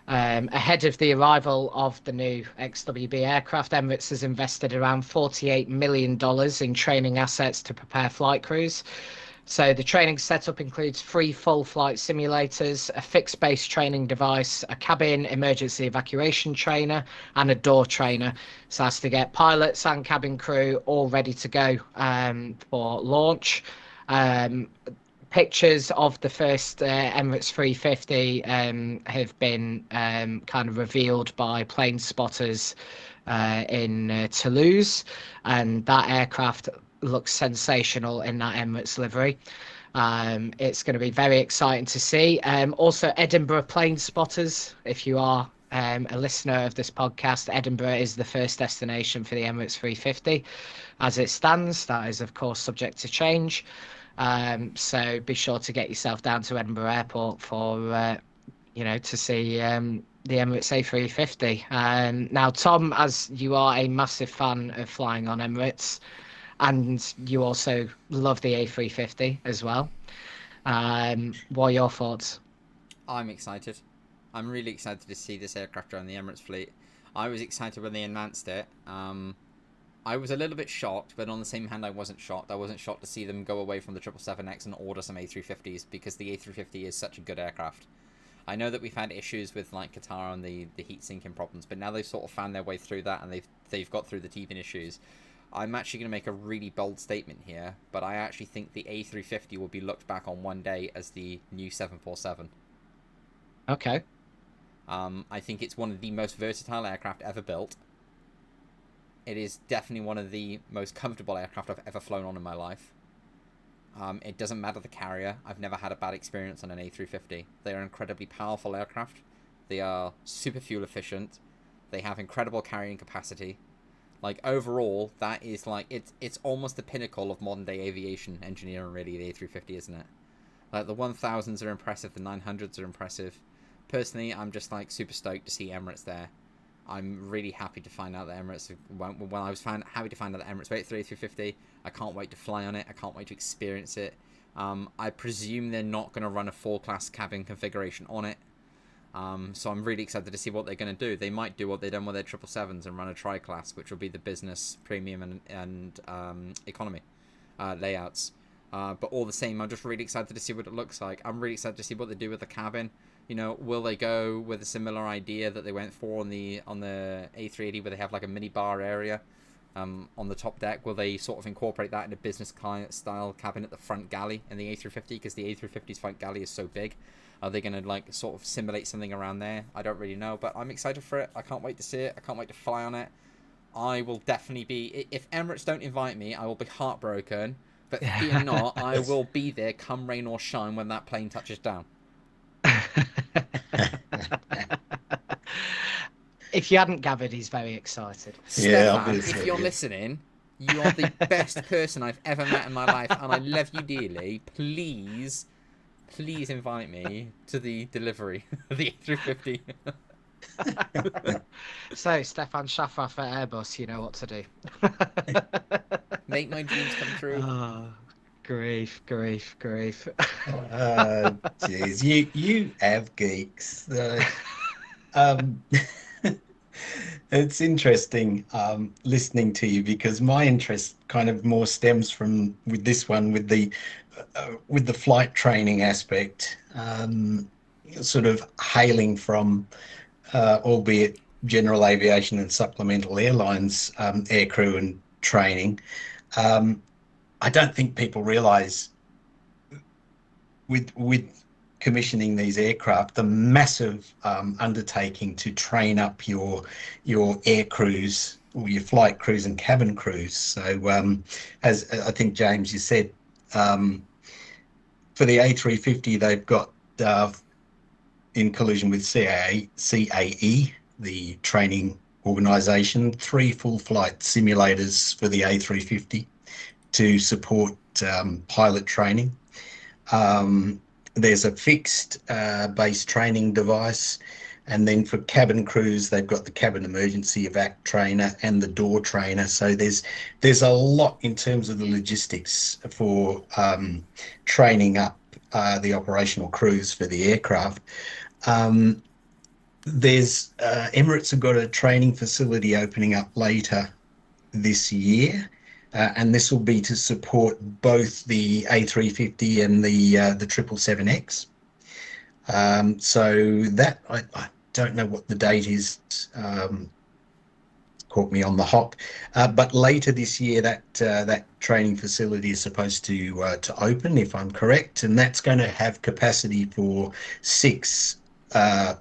Ahead of the arrival of the new XWB aircraft, Emirates has invested around $48 million in training assets to prepare flight crews. So the training setup includes 3 full flight simulators, a fixed base training device, a cabin emergency evacuation trainer, and a door trainer. So that's to get pilots and cabin crew all ready to go for launch. Pictures of the first Emirates 350 have been kind of revealed by plane spotters in Toulouse, and that aircraft looks sensational in that Emirates livery. It's going to be very exciting to see. Also, Edinburgh plane spotters, if you are a listener of this podcast, Edinburgh is the first destination for the Emirates 350. As it stands, that is, of course, subject to change. So be sure to get yourself down to Edinburgh Airport for, to see the Emirates A350. Now, Tom, as you are a massive fan of flying on Emirates, and you also love the A350 as well, what are your thoughts? I'm excited. I'm really excited to see this aircraft join the Emirates fleet. I was excited when they announced it. I was a little bit shocked, but on the same hand, I wasn't shocked. I wasn't shocked to see them go away from the 777X and order some A350s, because the A350 is such a good aircraft. I know that we've had issues with like Qatar and the heat sinking problems, but now they've sort of found their way through that, and they've got through the teething issues. I'm actually going to make a really bold statement here, but I actually think the A350 will be looked back on one day as the new 747. Okay. I think it's one of the most versatile aircraft ever built. It is definitely one of the most comfortable aircraft I've ever flown on in my life. It doesn't matter the carrier. I've never had a bad experience on an A350. They are incredibly powerful aircraft. They are super fuel efficient. They have incredible carrying capacity. Like, overall, that is like, it's almost the pinnacle of modern day aviation engineering, really, the A350, isn't it? Like, the 1000s are impressive, the 900s are impressive. Personally, I'm just like super stoked to see Emirates there. I'm really happy to find out that Emirates, when I was happy to find out that Emirates wait for the A350. I can't wait to fly on it. I can't wait to experience it. I presume they're not going to run a 4-class cabin configuration on it. So I'm really excited to see what they're going to do. They might do what they've done with their 777s and run a tri-class, which will be the business, premium, and economy layouts. But all the same, I'm just really excited to see what it looks like. I'm really excited to see what they do with the cabin. You know, will they go with a similar idea that they went for on the A380, where they have like a mini bar area on the top deck? Will they sort of incorporate that in a business client style cabin at the front galley in the A350? Because the A350's front galley is so big. Are they going to like sort of simulate something around there? I don't really know, but I'm excited for it. I can't wait to see it. I can't wait to fly on it. I will definitely be... If Emirates don't invite me, I will be heartbroken. But fear not, I will be there come rain or shine when that plane touches down. If you hadn't gathered, he's very excited. Stefan, if you're listening, you are the best person I've ever met in my life, and I love you dearly. Please invite me to the delivery of the A350. So, Stefan Shafra for Airbus, you know what to do. Make my dreams come true. Oh, grief. Jeez, you have geeks. It's interesting listening to you, because my interest kind of more stems from with the flight training aspect, sort of hailing from albeit general aviation and supplemental airlines aircrew and training. I don't think people realise with commissioning these aircraft, the massive undertaking to train up your air crews, or your flight crews and cabin crews. So as I think, James, you said, for the A350, they've got in collusion with CAE, the training organisation, 3 full flight simulators for the A350 to support pilot training. There's a fixed base training device, and then for cabin crews, they've got the cabin emergency evac trainer and the door trainer. So there's a lot in terms of the logistics for training up the operational crews for the aircraft. There's Emirates have got a training facility opening up later this year. And this will be to support both the A350 and the 777X. So that I don't know what the date is. Caught me on the hop. But later this year, that training facility is supposed to open, if I'm correct, and that's going to have capacity for 6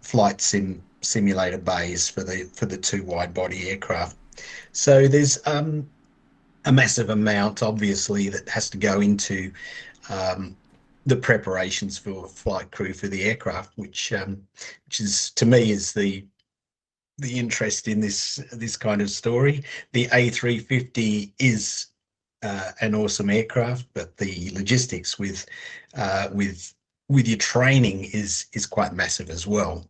flight simulator bays for the 2 wide body aircraft. So there's a massive amount, obviously, that has to go into the preparations for flight crew for the aircraft, which is, to me, is the the interest in this kind of story. The A350 is an awesome aircraft, but the logistics with your training is quite massive as well.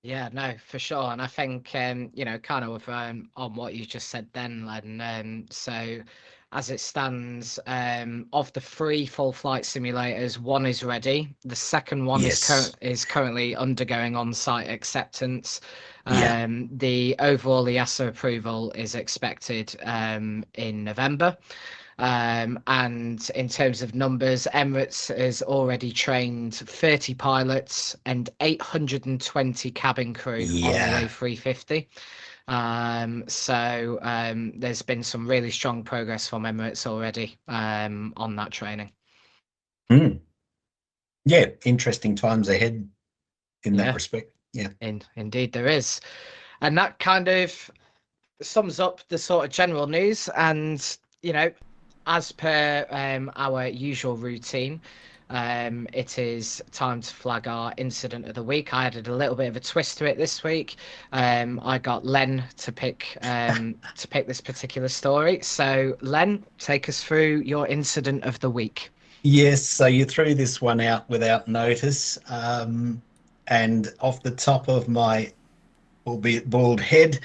Yeah, no, for sure. And I think, kind of on what you just said then, Len, so as it stands, of the three full flight simulators, one is ready. The second one Yes. is currently undergoing on-site acceptance. Yeah. The overall EASA approval is expected in November. And in terms of numbers, Emirates has already trained 30 pilots and 820 cabin crew on the Yeah. A350. So there's been some really strong progress from Emirates already on that training. Mm. Yeah. Interesting times ahead in that Yeah, respect. Yeah. indeed there is. And that kind of sums up the sort of general news. And, as per our usual routine, it is time to flag our incident of the week. I added a little bit of a twist to it this week. I got Len to pick this particular story. So, Len, take us through your incident of the week. Yes. So you threw this one out without notice, and off the top of my albeit bald head,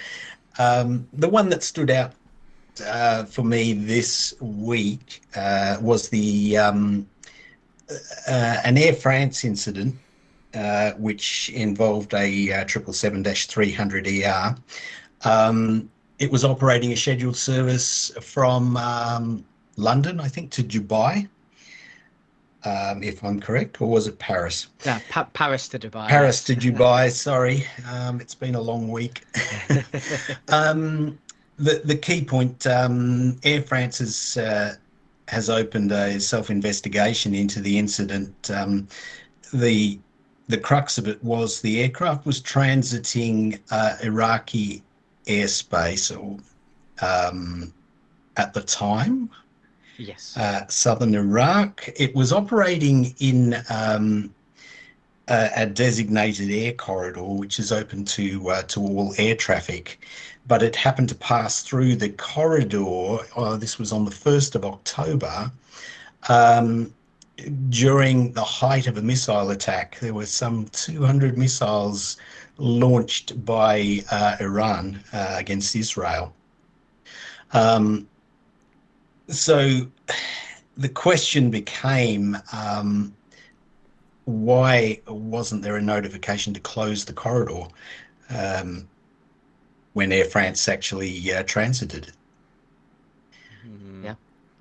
the one that stood out for me this week was the an Air France incident, which involved a 777-300ER. It was operating a scheduled service from London, I think, to Dubai, if I'm correct, or was it Paris? Yeah, Paris to Dubai, Paris yes. to Dubai. Sorry, it's been a long week. The key point: Air France has opened a self-investigation into the incident. The the crux of it was the aircraft was transiting Iraqi airspace, or at the time, Yes. southern Iraq. It was operating in a designated air corridor, which is open to all air traffic. But it happened to pass through the corridor. This was on the 1st of October. Um, During the height of a missile attack, there were some 200 missiles launched by Iran against Israel. Um, so the question became, why wasn't there a notification to close the corridor um, when Air France actually transited it? Hmm. Yeah.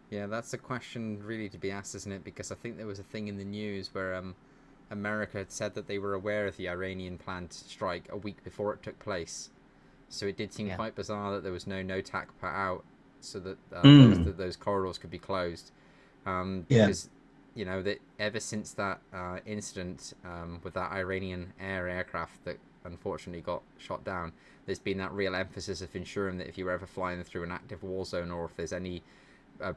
Yeah, that's a question really to be asked, isn't it? Because I think there was a thing in the news where America had said that they were aware of the Iranian planned strike a week before it took place. So it did seem Yeah. quite bizarre that there was no NOTAC put out so that Mm, those corridors could be closed. yeah. Because that ever since that incident with that Iranian aircraft that unfortunately got shot down, there's been that real emphasis of ensuring that if you're ever flying through an active war zone, or if there's any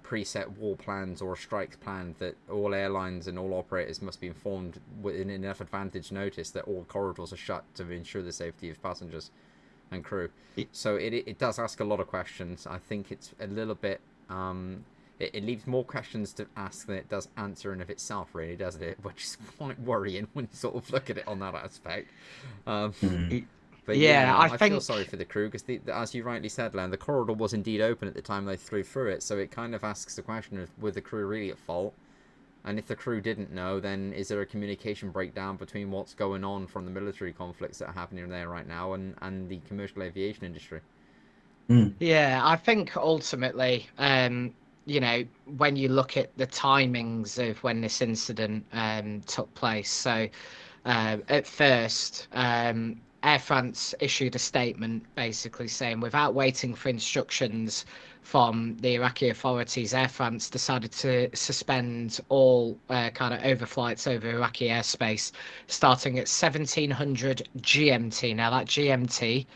preset war plans or strikes planned, that all airlines and all operators must be informed within enough advantage notice that all corridors are shut to ensure the safety of passengers and crew. So it does ask a lot of questions. I think it's a little bit it leaves more questions to ask than it does answer in of itself, really, doesn't it? Which is quite worrying when you sort of look at it on that aspect. Um, Mm, but Yeah, yeah, I I feel sorry think. for the crew because, as you rightly said, Len, the corridor was indeed open at the time they flew through it. So it kind of asks the question of, were the crew really at fault? And if the crew didn't know, then is there a communication breakdown between what's going on from the military conflicts that are happening there right now and the commercial aviation industry? mm, Yeah, I think ultimately, when you look at the timings of when this incident took place, so at first, Air France issued a statement basically saying, without waiting for instructions from the Iraqi authorities, Air France decided to suspend all kind of overflights over Iraqi airspace starting at 1700 GMT. Now, that GMT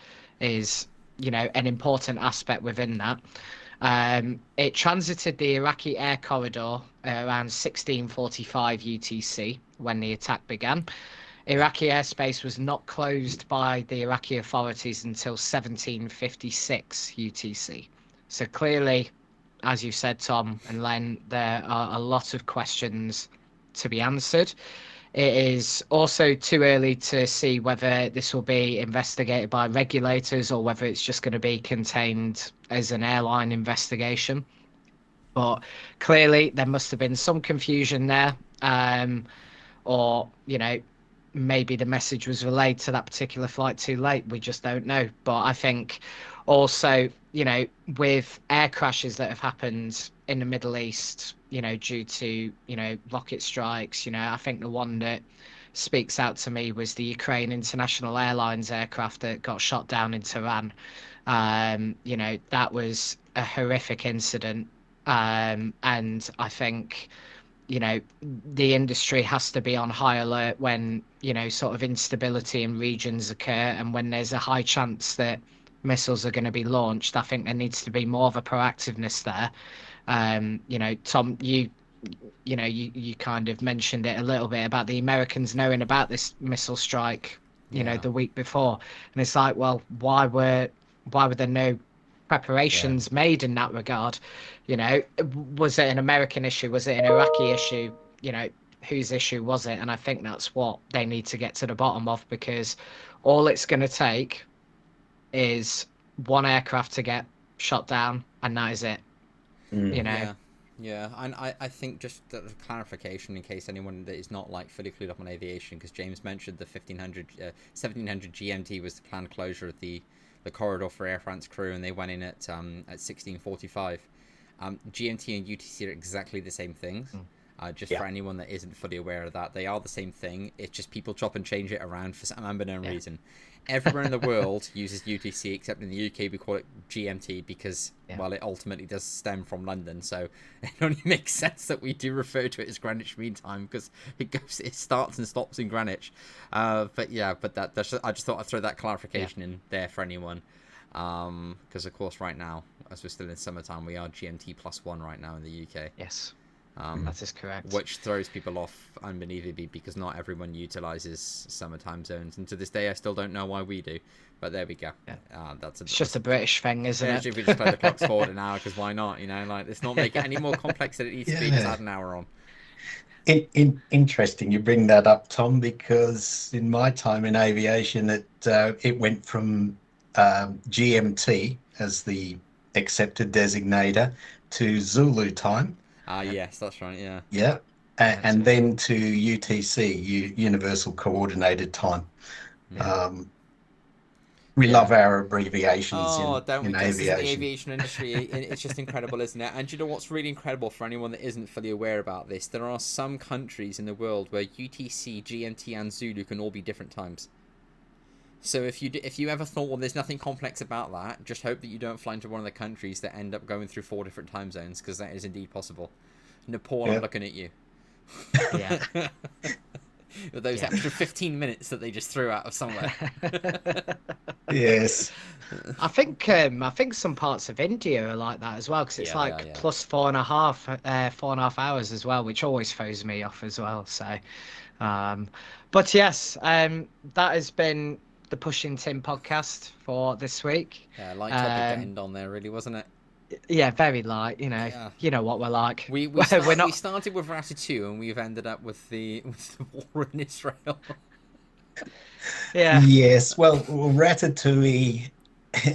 is, an important aspect within that. It transited the Iraqi air corridor around 1645 UTC when the attack began. Iraqi airspace was not closed by the Iraqi authorities until 1756 UTC. So clearly, as you said, Tom and Len, there are a lot of questions to be answered. It is also too early to see whether this will be investigated by regulators or whether it's just going to be contained as an airline investigation. But clearly, there must have been some confusion there, or maybe the message was relayed to that particular flight too late. We just don't know. But I think also, with air crashes that have happened in the Middle East, due to, rocket strikes, I think the one that speaks out to me was the Ukraine International Airlines aircraft that got shot down in Tehran. That was a horrific incident. And I think the industry has to be on high alert when, sort of instability in regions occur, and when there's a high chance that missiles are going to be launched. I think there needs to be more of a proactiveness there. Tom, you kind of mentioned it a little bit about the Americans knowing about this missile strike, the week before, and it's like, well, why were there no preparations made in that regard? Was it an American issue? Was it an Iraqi issue? Whose issue was it? And I think that's what they need to get to the bottom of, because all it's going to take is one aircraft to get shot down, and that is it. Yeah, and I think just a clarification in case anyone that is not like fully clued up on aviation, because James mentioned the 1700 GMT was the planned closure of the corridor for Air France crew, and they went in at 1645. GMT and UTC are exactly the same things. For anyone that isn't fully aware of that, they are the same thing. It's just people chop and change it around for some unknown reason. Everywhere in the world uses UTC, except in the UK we call it GMT because, well, it ultimately does stem from London. So it only makes sense that we do refer to it as Greenwich Mean Time, because it starts and stops in Greenwich. I just thought I'd throw that clarification in there for anyone. Because, of course, right now, as we're still in summertime, we are GMT +1 right now in the UK. Yes. That is correct. Which throws people off unbelievably, because not everyone utilises summer time zones, and to this day I still don't know why we do. But there we go. It's just a British thing, isn't it? We just play the clocks forward an hour, because why not? Let's not make it any more complex than it needs to be. Just add an hour on. Interesting you bring that up, Tom, because in my time in aviation, it went from GMT as the accepted designator to Zulu time. Yes, that's right, yeah. Yeah, and then to UTC, Universal Coordinated Time. We love our abbreviations in aviation. The aviation industry, it's just incredible, isn't it? And you know what's really incredible for anyone that isn't fully aware about this? There are some countries in the world where UTC, GMT, and Zulu can all be different times. So if you ever thought, well, there's nothing complex about that, just hope that you don't fly into one of the countries that end up going through 4 different time zones, because that is indeed possible. Nepal, I'm looking at you. Yeah. Those extra 15 minutes that they just threw out of somewhere. Yes. I think some parts of India are like that as well, because it's plus 4.5 hours as well, which always throws me off as well. So, but yes, that has been the Pushing Tim podcast for this week. Yeah, light topic to end on there, really, wasn't it? Yeah, very light. You know what we're like. We started with Ratatouille, and we've ended up with the war in Israel. Yeah. Yes. Well, Ratatouille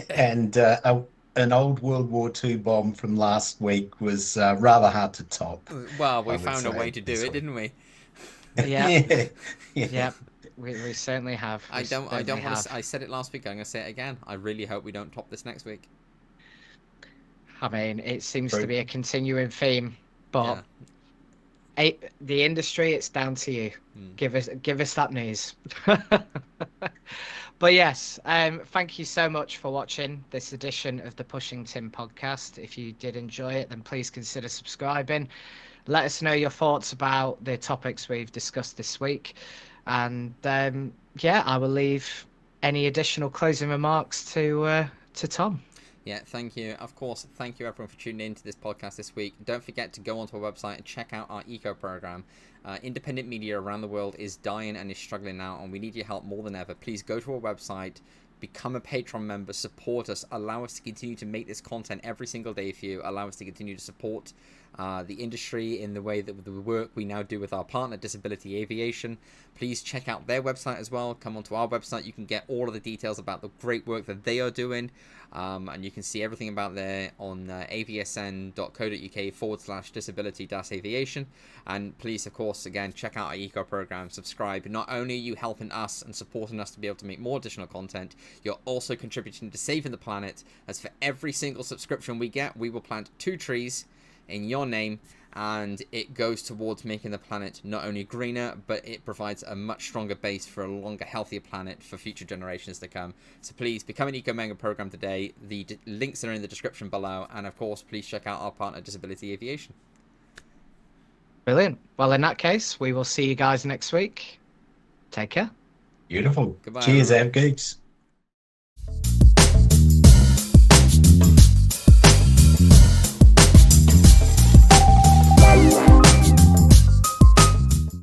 and an old World War II bomb from last week was rather hard to top. Well, we found a way to do it, didn't we? Yeah. Yeah. We certainly have. I don't want to. I said it last week. I'm going to say it again. I really hope we don't top this next week. I mean, it seems to be a continuing theme, but the industry, it's down to you. Give us that news. But yes, thank you so much for watching this edition of the Pushing Tim podcast. If you did enjoy it, then please consider subscribing. Let us know your thoughts about the topics we've discussed this week. And I will leave any additional closing remarks to Tom. Yeah, thank you. Of course, thank you everyone for tuning in to this podcast this week. Don't forget to go onto our website and check out our eco program. Independent media around the world is dying and is struggling now, and we need your help more than ever. Please go to our website, become a Patreon member, support us, allow us to continue to make this content every single day for you, allow us to continue to support the industry in the way that the work we now do with our partner Disability Aviation. Please check out their website as well. Come onto our website, you can get all of the details about the great work that they are doing, and you can see everything about there on avsn.co.uk/disability-aviation. And please, of course, again, check out our eco program, subscribe. Not only are you helping us and supporting us to be able to make more additional content, you're also contributing to saving the planet, as for every single subscription we get, we will plant 2 trees in your name, and it goes towards making the planet not only greener, but it provides a much stronger base for a longer, healthier planet for future generations to come. So please become an Eco Mega program today. The links are in the description below, and of course please check out our partner Disability Aviation. Brilliant. Well, in that case, we will see you guys next week. Take care. Beautiful. Goodbye, Cheers, everyone. Av Geeks.